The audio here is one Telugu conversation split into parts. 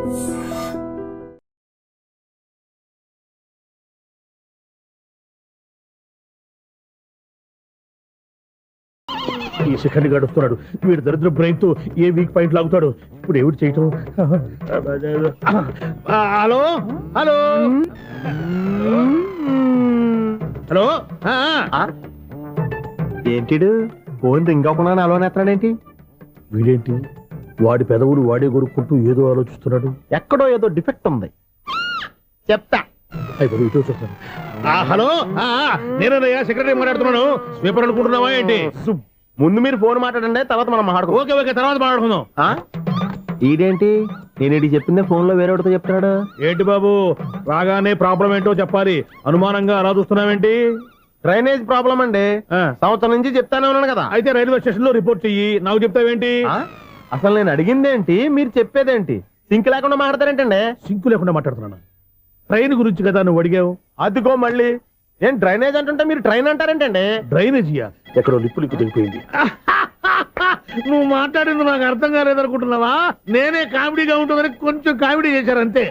ఈ సెకండ్ గడుపుతున్నాడు. వీడు దరిద్ర బ్రెయిన్ తో ఏ వీక్ పాయింట్ లాగుతాడు. ఇప్పుడు ఏమిటి చేయటం? Hello hello hello. ఏంటిడు ఫోన్ రింగ్ అవ్వకుండా అలోనేస్తున్నాడేంటి? వీడేంటి వాడి పెదవులు వాడే కొరుక్కుంటూ ఏదో ఆలోచిస్తున్నాడు. ఎక్కడో ఏదో డిఫెక్ట్ ఉంది, చెప్తా. హలో, నేనయ్యా సెక్రటరీ మాట్లాడుతున్నాను. స్వీపర్ అనుకుంటున్నావా ఏంటి? ముందు మీరు ఫోన్ మాట్లాడండి, తర్వాత మనం మాట్లాడుకో. ఓకే ఓకే, తర్వాత మాట్లాడుకుందాం. ఇదేంటి నేను చెప్పిందే ఫోన్ లో వేరేవాడితో చెప్తున్నాడు ఏంటి బాబు? రాగానే ప్రాబ్లం ఏంటో చెప్పాలి. అనుమానంగా అలా చూస్తున్నావేంటి? డ్రైనేజ్ ప్రాబ్లం అండి. సంవత్సరం నుంచి చెప్తానే ఉన్నాను కదా. అయితే రైల్వే స్టేషన్ లో రిపోర్ట్ చెయ్యి. నాకు చెప్తావేంటి? అసలు నేను అడిగిందేంటి, మీరు చెప్పేదేంటి? సింక్ లేకుండా మాట్లాడతారేంటండి? సింకు లేకుండా మాట్లాడుతున్నాను. ట్రైన్ గురించి కదా నువ్వు అడిగావు. అదిగో మళ్ళీ నేను డ్రైనేజ్ అంటుంటే మీరు ట్రైన్ అంటారేంటండి? డ్రైనేజీయా? ఎక్కడో లిప్పు తెగిపోయింది. నువ్వు మాట్లాడింది నాకు అర్థం కాలేదనుకుంటున్నావా? నేనే కామెడీగా ఉంటుందని కొంచెం కామెడీ చేశారంతే.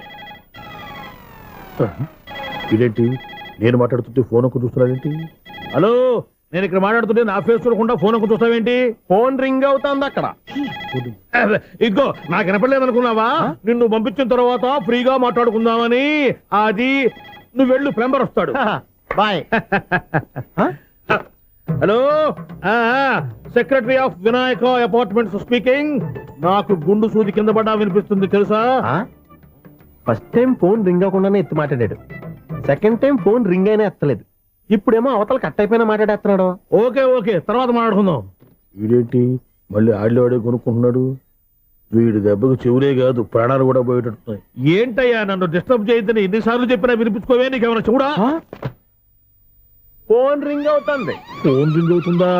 ఇదేంటి నేను మాట్లాడుతుంటే ఫోన్ ఒక్క చూస్తున్నావేంటి? హలో, నేను ఇక్కడ మాట్లాడుతుంటే నా ఫేస్ చూడకుండా ఫోన్ ఒక్క చూస్తావేంటి? ఫోన్ రింగ్ అవుతుంది అక్కడ. ఇదిగో నాకు వినపడలేదు అనుకున్నావా? నిన్ను పంపించిన తర్వాత ఫ్రీగా మాట్లాడుకుందామని. అది నువ్వు వెళ్ళు, ప్లంబర్ వస్తాడు. Bye. Hello, secretary of Vinayaka apartments speaking. నాకు గుండు సూది కింద పడ్డా వినిపిస్తుంది తెలుసా? ఫస్ట్ టైం ఫోన్ రింగ్ అవ్వకుండానే ఎత్తి మాట్లాడాడు. సెకండ్ టైం ఫోన్ రింగ్ అయినా ఎత్తలేదు. ఇప్పుడేమో అవతల కట్ అయిపోయినా మాట్లాడేస్తున్నాడు. ఓకే ఓకే, తర్వాత మాట్లాడుకుందాం. వీడేంటి మళ్ళీ ఆడిలోడే కొనుక్కుంటున్నాడు? వీడి దెబ్బకు చెవులే కాదు ప్రాణాలు కూడా పోయేటట్టున్నాయి. ఏంటయ్యా నన్ను డిస్టర్బ్ చేయొద్దని ఎన్నిసార్లు చెప్పినా వినిపించుకోవే? నీకేమైనా చూడా? ఫోన్ రింగ్ అవుతుంది. ఫోన్ రింగ్ అవుతుందా?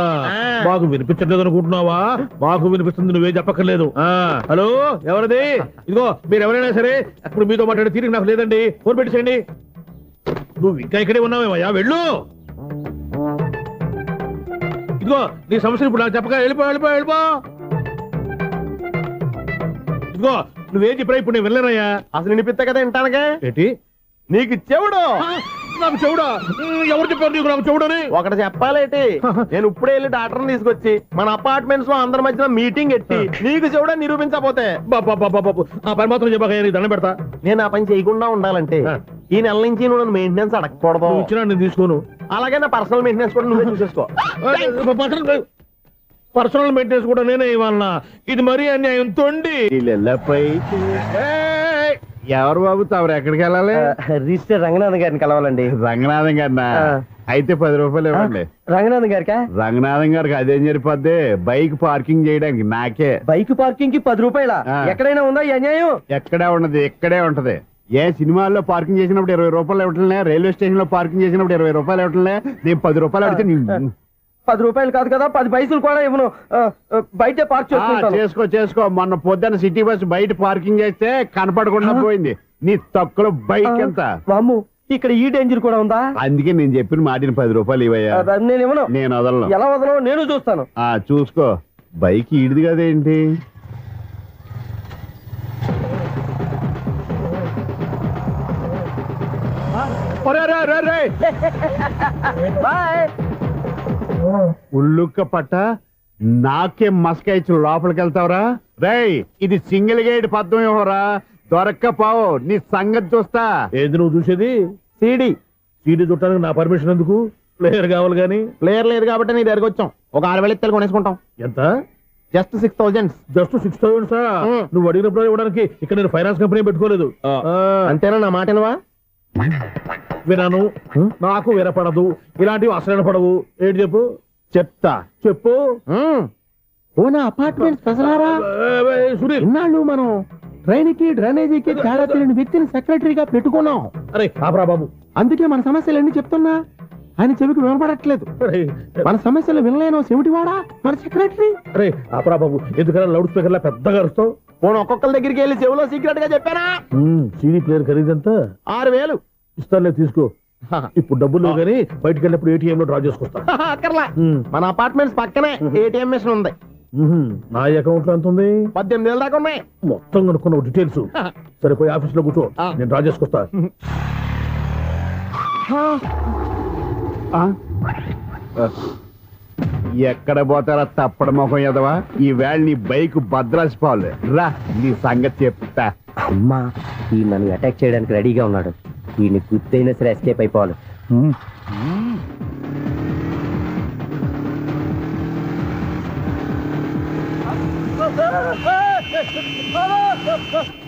మాకు వినిపించట్లేదు అనుకుంటున్నావా? మాకు వినిపిస్తుంది, నువ్వే చెప్పక్కర్లేదు. హలో, ఎవరిది? ఇదిగో మీరు ఎవరైనా సరే ఇప్పుడు మీతో మాట్లాడే తీరిక నాకు లేదండి. ఫోన్ పెట్టేసేయండి. నువ్వు ఇంకా ఇక్కడే ఉన్నావేమయ్యా, వెళ్ళు. ఇదిగో నీ సమస్యలు ఇప్పుడు నాకు చెప్పక వెళ్ళిపో వెళ్ళిపో వెళ్ళిపో. ఇదిగో నువ్వేం చెప్పరా ఇప్పుడు నేను వెళ్ళానయ్యా. అసలు వినిపిస్తా కదా వింటానగా. ఏంటి నీకు చెవుడు? నాకు చెవుడా? ఎవరు చెప్పారు నీకు నాకు చెవుడని? ఒకటి చెప్పాలేటి, నేను ఇప్పుడే వెళ్ళి డాక్టర్ని తీసుకొచ్చి మన అపార్ట్మెంట్స్ లో అందరి మధ్యన మీటింగ్ ఎట్టి నీకు చెవుడా నిరూపించకపోతే బాబు ఆ పని మాత్రం చెప్పక దండం పెడతా. నేను ఆ పని చేయకుండా ఉండాలంటే ఈ నెల నుంచి నువ్వు నన్ను మెయింటెనెన్స్ అడగకూడదు. ఇచ్చినా నేను తీసుకోను. అలాగే నా పర్సనల్ మెయింటెనెన్స్ కూడా నువ్వే చూసేసుకో. పర్సనల్ మెయింటెనెన్స్ కూడా నేనే ఇవ్వాలన్నా? ఇది మరీ అన్యాయం. తొండి ఎవరు బాబు తమరు ఎక్కడికి వెళ్ళాలి? రిజిస్టర్ రంగనాథన్ గారిని కలవాలండి. రంగనాథం గారినా? అయితే 10 రూపాయలు ఇవ్వండి. రంగనాథన్ గారికా? రంగనాథం గారికి అదేం సరిపోద్ది, బైక్ పార్కింగ్ చేయడానికి. నాకే బైక్ పార్కింగ్ కి 10 రూపాయల? ఎక్కడైనా ఉందా ఈ అన్యాయం? ఎక్కడే ఉన్నది, ఇక్కడే ఉంటది. ఏ సినిమాల్లో పార్కింగ్ చేసినప్పుడు 20 రూపాయలు ఇవ్వట్లే, రైల్వే స్టేషన్ లో పార్కింగ్ చేసినప్పుడు 20 రూపాయలు ఇవ్వట్లే. నేను 10 రూపాయలు అడితే 10 రూపాయలు కాదు కదా, 10 పైసలు కూడా ఇవ్వను. బయట పార్క్ చేసుకో. మొన్న పొద్దున్న సిటీ బస్ బయట పార్కింగ్ చేస్తే కనపడకుండా పోయింది. నీ తక్కువ బైక్ ఎంత? వామ్ము, ఇక్కడ ఈ డేంజర్ కూడా ఉందా? అందుకే నేను చెప్పిన మాటిని 10 రూపాయలు ఇవ్వయ్యా. నేను ఇవ్వను. నేను వదలను. ఎలా వదలను? నేను చూస్తాను. చూసుకో. బైక్ ఈడిది కదేంటి? ఉల్లుక్క పట్ట నాకే మస్క ఇచ్చి లోపలికి వెళ్తావరా? రేయ్, ఇది సింగిల్ గేట్ పద్మం ఇవ్వరా? దొరక్కపోవు, నీ సంగతి చూస్తా. ఏది నువ్వు చూసేది? సీడీ చుట్టానికి నా పర్మిషన్ ఎందుకు? ప్లేయర్ కావాలి గానీ. ప్లేయర్ లేదు కాబట్టి నీ దగ్గరకు వచ్చాం. ఒక 6,000 ఇత్తలు కొనేసుకుంటాం. ఎంత? జస్ట్ 6,000. Just 6,000 sir? నువ్వు అడిగినప్పుడు ఇవ్వడానికి ఇక్కడ నేను ఫైనాన్స్ కంపెనీ పెట్టుకోలేదు. అంతేనా? నా మాటనువా? వినను, నాకు వినపడదు. ఇలాంటివి అసలు వినపడవు. ఏంటి చెప్పు? చెప్తా. చెప్పు. ఓనా అపార్ట్మెంట్ ప్రజలారా, ఇన్నాళ్ళు మనం ట్రైన్ కి డ్రైనేజీకి తేడా తెలియని వ్యక్తిని సెక్రటరీగా పెట్టుకున్నాం. అరే ఆపరా బాబు, అందుకే మన సమస్యలు ఎన్ని చెప్తున్నా ఆయన చెవికి వినపడట్లేదు. మన సమస్యలు వినలేను చెవిటివాడా మన సెక్రటరీ. అరే ఆపరా బాబు, ఎందుకన్నా లౌడ్ స్పీకర్ లా పెద్దగా అరుస్తావు? పోను ఒక్కొక్కరి దగ్గరికి వెళ్ళి చెవిలో సీక్రెట్ గా చెప్పానా? CD player ఖరీదంతా 6,000. ఇస్తానులే, తీసుకో. ఇప్పుడు డబ్బులు కానీ బయటకు వెళ్ళినప్పుడు ఏటీఎం లో డ్రా చేసుకొస్తా. అక్కర్లా, మన అపార్ట్మెంట్స్ పక్కనే ఏటీఎం మిషన్ ఉంది. నా అకౌంట్ లో ఎంత ఉంది? 18,000 దాకా ఉన్నాయి. మొత్తం కనుక్కున్నావు డీటెయిల్స్. సరే పోయి ఆఫీస్ లో కూర్చో, నేను డ్రా చేసుకొస్తా. ఎక్కడ పోతారా తప్పడ మొహం ఎదవా, ఈ వేళ నీ బైక్ భద్రాసిపోవాలి. రా నీ సంగతి చెప్తా. అమ్మా ఈ నన్ను అటాక్ చేయడానికి రెడీగా ఉన్నాడు. వీడిని గుర్తైనా సరే ఎస్కేప్ అయిపోవాలి.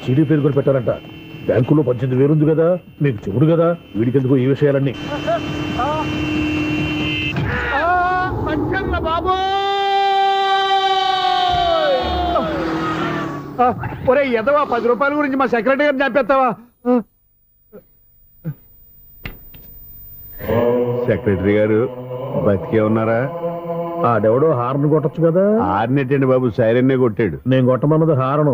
సిడీ పేరు కూడా పెట్టారంట. బ్యాంకులో 18,000 ఉంది కదా, మీకు చెవుడు కదా, వీడికి ఎందుకు ఈ విషయాలన్నీ. ఒరే ఎదవా, 10 రూపాయల గురించి మా సెక్రటరీ గారిని చంపేస్తావా? సెక్రటరీ గారు బతికే ఉన్నారా? ఆడెవడో హార్న్ కొట్టచ్చు కదా. ఆరినట్టండి బాబు, సైరన్నే కొట్టాడు. నేను కొట్టమన్నది హారను.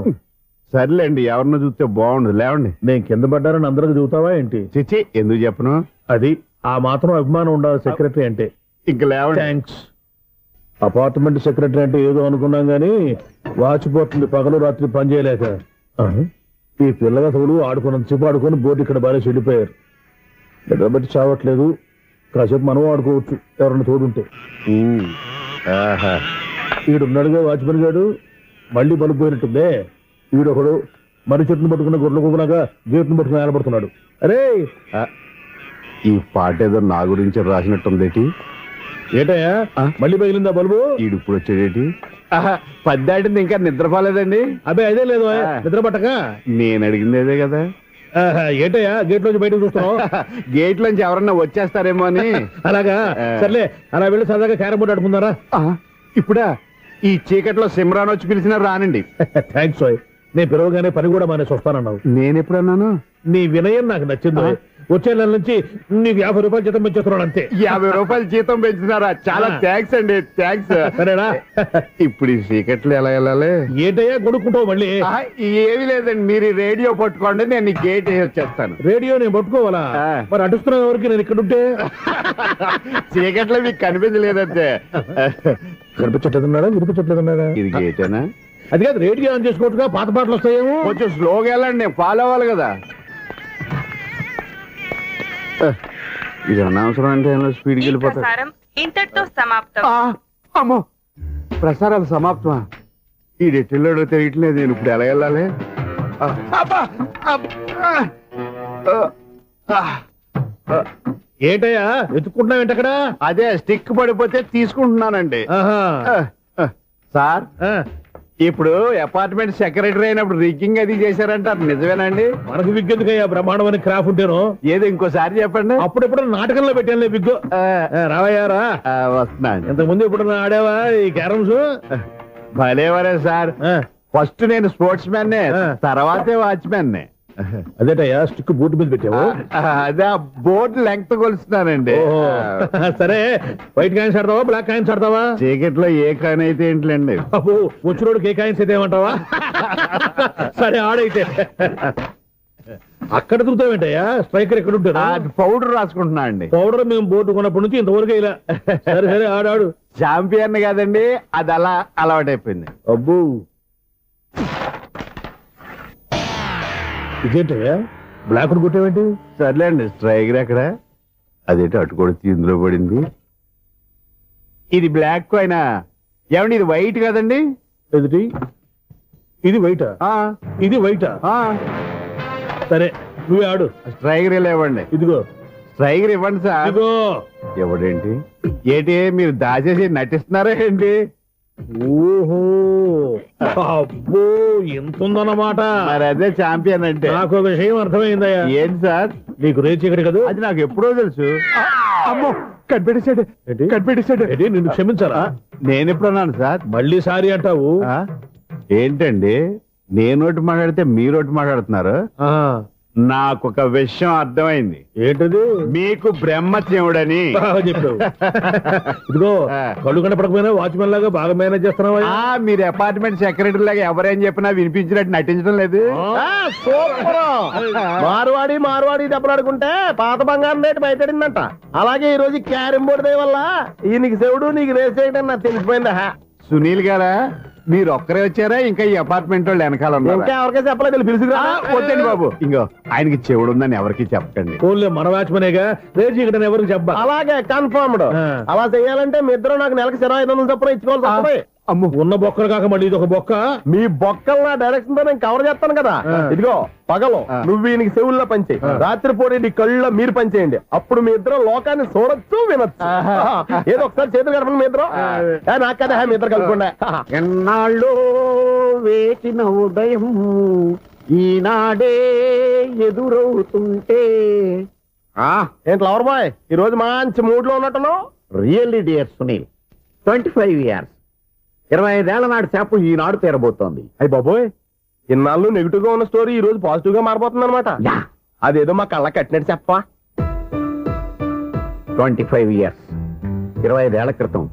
సర్లేండి, ఎవరినో చూస్తే బాగుండదు. లేవండి. నేను కింద పడ్డారని అందరికి చూతావా ఏంటి? చిచ్చి, ఎందుకు చెప్పను? అది ఆ మాత్రం అభిమానం ఉండాలి సెక్రటరీ అంటే. ఇంక లేవండి. థ్యాంక్స్. అపార్ట్మెంట్ సెక్రటరీ అంటే ఏదో అనుకున్నాం గానీ వాచిపోతుంది పగలు రాత్రి పని చేయలేక. ఈ పిల్లగా తోడు ఆడుకున్నంతసేపు ఆడుకొని బోర్డు ఇక్కడ బాగా చెడిపోయారు. నిద్రబట్టి చావట్లేదు. కాసేపు మనం ఆడుకోవచ్చు ఎవరన్నా తోడుంటే. ఈడున్నాడుగా వాచ్మెన్ గాడు, మళ్ళీ బలిపోయినట్టుందే. ఈడొకడు మరి చెట్టును పట్టుకున్న గొడ్ల కుప్పలాగా గేట్ను పట్టుకుని ఏలబడుతున్నాడు. అరే ఈ పాట ఏదో నా గురించి రాసినట్టుందేటి. ఏటయ్యా మళ్ళీ పగిలిందా బల్బు? ఈడు ఇప్పుడు వచ్చేటి 10 దాటింది, ఇంకా నిద్రపోలేదండి. అదే అదే లేదు నిద్ర పట్టక. నేను అడిగింది అదే కదా. ఏటయ్యా గేట్ లోంచి బయటకు చూస్తున్నావు? గేట్ లోంచి ఎవరన్నా వచ్చేస్తారేమో అని. అలాగా, సర్లే అలా వెళ్ళి సరదాగా క్యారం బోర్డు ఆడుకుందారా? ఇప్పుడా? ఈ చీకట్లో సిమ్రాన్ వచ్చి పిలిచినా రానండి. థ్యాంక్స్. నేను పిలవగానే పని కూడా మానేసి వస్తానన్నావు. నేను ఎప్పుడన్నాను? నీ వినయం నాకు నచ్చింది. వచ్చే నెల నుంచి నీకు 50 రూపాయలు జీతం పెంచేస్తున్నాడు అంతే. 50 రూపాయలు జీతం పెంచుతున్నారా? చాలా థ్యాంక్స్ అండి, థ్యాంక్స్. సరేనా? ఇప్పుడు ఈ చీకట్లు ఎలా వెళ్ళాలి? ఏంటయ్యా కొడుకుంటావు మళ్ళీ? ఏమి లేదండి, మీరు ఈ రేడియో పట్టుకోండి, నేను ఈ గేట్ వేసి వచ్చేస్తాను. రేడియో నేను పట్టుకోవాలా? మరి అడుస్తున్న వరకు నేను ఇక్కడ ఉంటే చీకట్లో మీకు కనిపించలేదంటే. కనిపించట్లేదన్నాడా వినిపించట్లేదన్నాడా? ఇది గేటేనా? అది కాదు, రేడియో ఆన్ చేసుకోవచ్చుగా, పాత పాటలు వస్తాయేమో. కొంచెం స్లోగా వెళ్ళండి, నేను ఫాలో అవ్వాలి కదా. ఇది అనవసరం అంటే స్పీడ్కి వెళ్ళిపోతారు. ఇంతటితో సమాప్తం. అమ్మో, ప్రసారాలు సమాప్తమా? ఈ డెట్టిల్లోడో తెలియట్లేదు, నేను ఇప్పుడు ఎలా వెళ్ళాలి? ఏంటయ్యా వెతుక్కుంటున్నావు ఏంటక్కడ? అదే స్టిక్ పడిపోతే తీసుకుంటున్నానండి. సార్, ఇప్పుడు అపార్ట్మెంట్ సెక్రటరీ అయినప్పుడు రిగ్గింగ్ అది చేశారంటారు, నిజమేనండి? మనకు విగ్ ఎందుకయ్యా, బ్రహ్మాండమని క్రాఫ్ ఉంటేను. ఏదో ఇంకోసారి చెప్పండి. అప్పుడెప్పుడు నాటకంలో పెట్టాను విగ్గు. రావయ్యారా? వస్తున్నాను. ఇంతకు ముందు ఎప్పుడు ఆడావా ఈ క్యారమ్స్? భలేవరే సార్, ఫస్ట్ నేను స్పోర్ట్స్ మ్యాన్, తర్వాతే వాచ్మెన్. అదేటయ్యా స్టిక్ బోర్డు మీద పెట్టావు? అదే బోర్డు లెంగ్త్ కొలుస్తున్నానండి. సరే, వైట్ కాయిన్స్ ఆడతావా బ్లాక్ కాయిన్స్ ఆడతావా? చీకట్ లో ఏ కాయిన్ అయితే ఏంటండి? వచ్చినోడికి ఏ కాయిన్స్ అయితే ఏమంటావా? సరే ఆడైతే. అక్కడ దిగుతావేంటయ్యా? స్ట్రైకర్ ఎక్కడ ఉంటారా? పౌడర్ రాసుకుంటున్నా అండి. పౌడర్ మేము బోర్డు కొన్నప్పటి నుంచి ఇంతవరకు ఇలా. సరే సరే ఆడాడు. చాంపియన్ కాదండి, అది అలా అలవాటైపోయింది. అబ్బో, ఇదేంటయ్యా బ్లాక్ కొట్టేవేంటి? సర్లేండి, స్ట్రైకర్ ఎక్కడ? అదేంటి అటు కొడితే ఇందులో పడింది. ఇది బ్లాక్ కాయిన్. ఏమండి ఇది వైట్ కదండి? ఎదుటి ఇది వైటా? ఇది వైటా? సరే నువ్వే ఆడు. స్ట్రైకర్ ఇలా ఇవ్వండి. ఇదిగో స్ట్రైకర్ ఇవ్వండి సార్. ఇదిగో. ఎవడేంటి ఏంటి మీరు దాచేసి నటిస్తున్నారా ఏంటి? ఓహో, అబ్బో ఎంత ఉందన్నమాట. మరి అదే ఛాంపియన్ అంటే. నాకు ఒక విషయం అర్థమైందయ్యా. ఏంటి సార్? నీకు రేచి ఇక్కడ కదా? అది నాకు ఎప్పుడో తెలుసు. అమ్మో, కనిపెట్టేశాడు. నిన్ను క్షమించాలా? నేను ఎప్పుడన్నాను సార్? మళ్ళీ సారీ అంటావు? ఏంటండి, నేనోటి మాట్లాడితే మీరోటి మాట్లాడుతున్నారు? నాకు ఒక విషయం అర్థమైంది. ఏంటది? మీకు బ్రహ్మత్యముడని చెప్పావు. ఇదిగో, కళ్ళు కనపడకపోయినా వాచ్మెన్ లాగా బాగా మేనేజ్ చేస్తున్నావా? మీరు అపార్ట్మెంట్ సెక్రటరీ లాగా ఎవరేం చెప్పినా వినిపించినట్టు నటించడం లేదు. మార్వాడి మార్వాడి దెబ్బలాడుకుంటే పాత బంగారం రేటు బయటడిందంట. అలాగే ఈ రోజు క్యారం బోర్డు వల్ల ఈ నీకు శివుడు నీకు రేస్ చేయడం నాకు తెలిసిపోయిందా? సునీల్ గారా, మీరు ఒక్కరే వచ్చారా ఇంకా ఈ అపార్ట్మెంట్ వాళ్ళు వెనకాల ఇంకా ఎవరికైనా చెప్పలేదు పిలుచుకురా. వద్దండి బాబు ఇంకో ఆయనకి చెవుడుందని ఎవరికి చెప్పకండి. ఓన్లీ మన వాచ్మనేగా రేపు ఇక్కడ ఎవరికి చెప్పా. అలాగే కన్ఫర్మ్డ్. అలా చేయాలంటే మీ ఇద్దరు నాకు నెలకి 25,000 చొప్పున ఇచ్చుకోవాలి తప్పదు. అమ్మ ఉన్న బొక్కలు కాక మళ్ళీ ఇది ఒక బొక్క. మీ బొక్కలు నా డైరెక్షన్ తో నేను కవర్ చేస్తాను కదా. ఇదిగో పగలు నువ్వు ఈయనకి చెవుల్లో పంచే, రాత్రిపూట నీ కళ్ళలో మీరు పంచేయండి. అప్పుడు మీ ఇద్దరు లోకాన్ని చూడొచ్చు వినొచ్చు. ఏదో ఒకసారి చేతులు గడపండి మీ ఇద్దరు. నాకు కదా మీ ఇద్దరు కలుపుకుండా. ఎన్నాళ్ళు వేచిన ఉదయం ఈనాడే ఎదురవుతుంటే. ఏంటి లవర్ బాయ్ ఈ రోజు మంచి మూడ్ లో ఉన్నట్టున్నావు. రియల్లీ డియర్ సునీల్, 25 years 25 ఏళ్ల నాటి చేప ఈనాడు తీరబోతోంది. అయ్యి బాబోయ్, ఇన్నాళ్ళు నెగిటివ్ గా ఉన్న స్టోరీ ఈ రోజు పాజిటివ్ గా మారిపోతుంది అనమాట. అదేదో మా కళ్ళ కట్టినట్టు చెప్పా. 25 years 25 ఏళ్ల క్రితం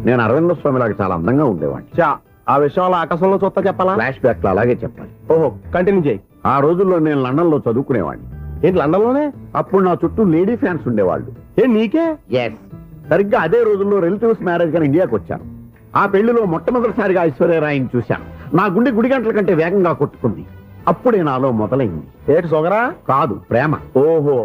నేను అరవింద స్వామిలాగా చాలా అందంగా ఉండేవాడిని. చా ఆ విషయంలో ఆకాశంలో చూస్తా చెప్పాలా? ఫ్లాష్ బ్యాక్ లో అలాగే చెప్పాలి. ఓహో కంటిన్యూ చేయి. ఆ రోజుల్లో నేను లండన్ లో చదువుకునేవాడిని. ఏంటి లండన్ లోనే? అప్పుడు నా చుట్టూ లేడీ ఫ్యాన్స్ ఉండేవాళ్ళు. నీకే? ఎస్, సరిగ్గా అదే రోజుల్లో రిలేటివ్స్ మ్యారేజ్ గా ఇండియాకి వచ్చాను. ఆ పెళ్లిలో మొట్టమొదటిసారిగా ఐశ్వర్యరాయని చూశాను. నా గుండె గుడి గంటల కంటే వేగంగా కొట్టుకుంది. అప్పుడే నాలో మొదలైంది. ఏటి సొగరా? కాదు, ప్రేమ. ఓహో,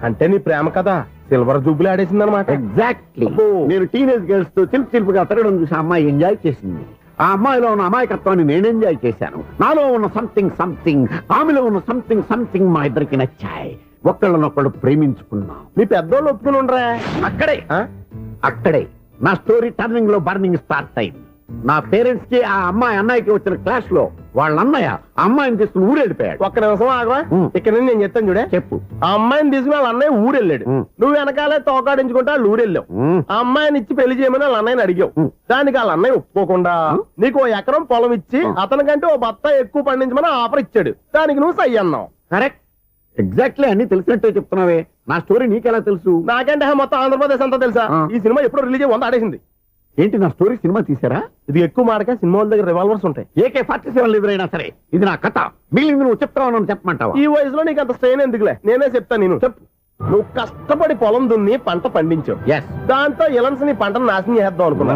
అంటే నీ ప్రేమ కదా సిల్వర్ జూబులు ఆడేసింది అనమాట. ఎగ్జాక్ట్లీ. నేను టీనేజ్ గర్ల్స్ తో చిలుపుగా తిరగడం చూసి అమ్మాయి ఎంజాయ్ చేసింది. ఆ అమ్మాయిలో ఉన్న అమాయకత్వాన్ని నేను ఎంజాయ్ చేశాను. నాలో ఉన్న సంథింగ్ ఆమెలో ఉన్న సంథింగ్ మా ఇద్దరికి నచ్చాయి. ఒకళ్ళనొక్కడు ప్రేమించుకున్నాం. మీ పెద్దోళ్ళు ఒప్పుకుని ఉండరా? అక్కడే నా స్టోరీ టర్నింగ్ లో బర్నింగ్ స్టార్ట్ అయింది. నా పేరెంట్స్ కి ఆ అమ్మాయి అన్నయ్యకి వచ్చిన క్లాష్ లో వాళ్ళ అన్నయ్య ఆ అమ్మాయిని తీసుకుని ఊరెళ్ళిపోయాడు. ఒక్క నిమిషం ఆగవా, ఇక్కడ నుంచి నేను చెప్తాను చూడే. చెప్పు. ఆ అమ్మాయిని తీసుకుని వాళ్ళ అన్నయ్య ఊరెళ్ళాడు. నువ్వు వెనకాలే తోకాడించుకుంటే వాళ్ళు ఊరెళ్ళావు. ఆ అమ్మాయిని ఇచ్చి పెళ్లి చేయమని వాళ్ళ అన్నయ్యని అడిగావు. దానికి వాళ్ళ అన్నయ్య ఒప్పుకోకుండా నీకు 1 ఎకరం పొలం ఇచ్చి అతనికంటే 1 బత్తా ఎక్కువ పండించమని ఆఫర్ ఇచ్చాడు. దానికి నువ్వు సై అన్నావు. కరెక్ట్, ఎగ్జాక్ట్లీ అన్ని తెలిసినట్టే చెప్తున్నావే. నా స్టోరీ నీకెలా తెలుసు? నాకంటే మొత్తం ఆంధ్రప్రదేశ్ అంతా తెలుసా? ఈ సినిమా ఎప్పుడు రిలీజ్ 100 ఆడేసింది. ఏంటి, నా స్టోరీ సినిమా తీసారా? ఇది ఎక్కువ మాటగా సినిమా వాళ్ళ దగ్గర రివాల్వర్స్ ఉంటాయి. AK-47 ఎదురైనా సరే ఇది నా కథ. మిగిలింది నువ్వు చెప్తావు చెప్పమంటావా? ఈ వయసులో నీకు అంత స్ట్రెయిన్ ఎందుకులే, నేనే చెప్తాను. నేను చెప్పు. నువ్వు కష్టపడి పొలం దున్ని పంట పండించావు. దాంతో ఇలన్స్ నీ పంటను నాశనం చేద్దాం అనుకున్నా.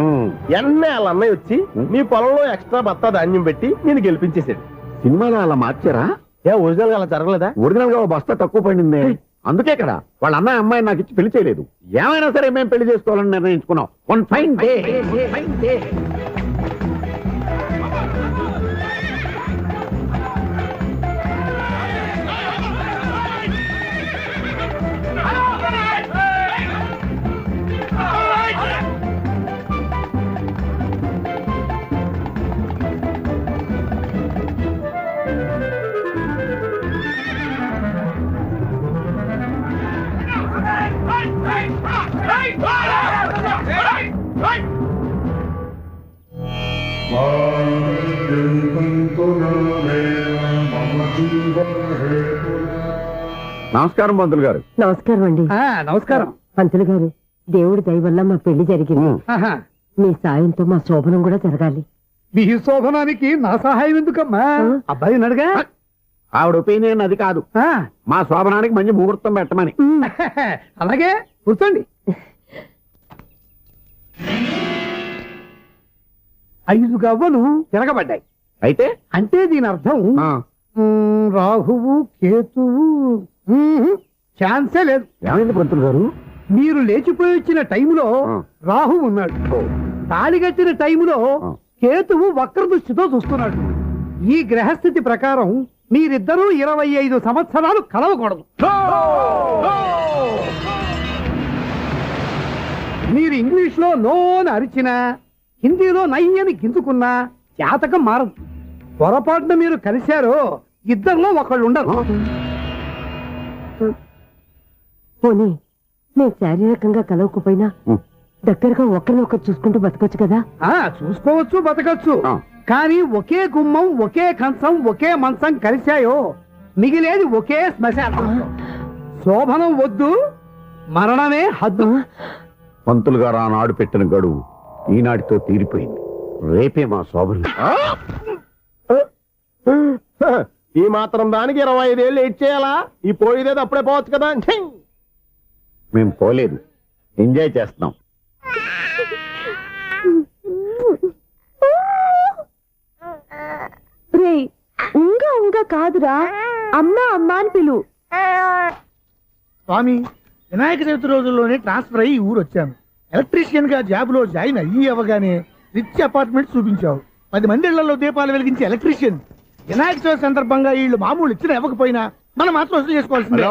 ఎన్నే వాళ్ళ అన్నయ్య వచ్చి నీ పొలంలో ఎక్స్ట్రా బత్తా ధాన్యం పెట్టి నేను గెలిపించేసాడు. సినిమాలో అలా మార్చారా? ఒరిజినల్ గా అలా జరగలేదా? ఒరిజినల్ గా బస్తా తక్కువ పడింది. అందుకే కదా వాళ్ళ అమ్మాయి నాకు ఇచ్చి పెళ్లి చేయలేదు. ఏమైనా సరే మేము పెళ్లి చేసుకోవాలని నిర్ణయించుకున్నాం. One fine day. నమస్కారం పంతులు గారు. నమస్కారం అండి. నమస్కారం పంతులు గారు. దేవుడి దయ వల్ల మా పెళ్లి జరిగింది. మీ సాయంతో మా శోభనం కూడా జరగాలి. మీ శోభనానికి నా సహాయం ఎందుకమ్మా? అబ్బాయి నడగా. ఆవిడ ఒపీనియన్ అది కాదు. మా శోభనానికి మంచి ముహూర్తం పెట్టమని. అలాగే కూర్చోండి. 5 గవ్వలు తిరగబడ్డాయి. అయితే అంటే దీని అర్థం రాహువు కేతువు. ఛాన్సే లేదు. ఏమైంది పంతులు గారు? మీరు లేచిపోయి వచ్చిన టైంలో రాహు ఉన్నాడు. తాళిగట్టిన టైంలో కేతువు వక్ర దృష్టితో చూస్తున్నాడు. ఈ గ్రహస్థితి ప్రకారం మీరిద్దరూ 25 సంవత్సరాలు కలవకూడదు. మీరు ఇంగ్లీష్ లో నోని అరిచినా, హిందీలో నయ్యని గింజుకున్నా జాతకం మారదు. పొరపాటున మీరు కలిశారో ఇద్దరిలో ఒకళ్ళు ఉండరు. పోనీ నేను శారీరకంగా కలవకపోయినా దగ్గరగా ఒకరినొకరు చూసుకుంటూ బతకొచ్చు కదా? చూసుకోవచ్చు, బతకచ్చు. కానీ ఒకే గుమ్మం, ఒకే కంచం, ఒకే మంచం కలిశాయో మిగిలేది ఒకే శ్మశానం. శోభనం వద్దు, మరణమే హద్దు. పంతులు గారు ఆనాడు పెట్టిన గడువు ఈనాటితో తీరిపోయింది. రేపే మా శోభనం. ఈ మాత్రం దానికి 25 ఏళ్ళు వెయిట్ చేయాలా? ఈ పోయేదేదో అప్పుడే పోవచ్చు కదా. మేము పోలేదు, ఎంజాయ్ చేస్తున్నాం. గా కాదురా, అమ్మా అమ్మా అని పిలు. స్వామి, వినాయక చవితి రోజుల్లోనే ట్రాన్స్ఫర్ అయ్యి ఊరు వచ్చాను. ఎలక్ట్రీషియన్ గా జాబ్ లో జాయిన్ అయ్యి అవ్వగానే రిచ్ అపార్ట్మెంట్ చూపించావు. 10 మంది ఇళ్లలో దీపాలు వెలిగించే ఎలక్ట్రీషియన్. వినాయక చవితి సందర్భంగా వీళ్ళు మామూలు ఇచ్చిన ఇవ్వకపోయినా మనం మాత్రం వసూలు చేసుకోవాల్సిందే.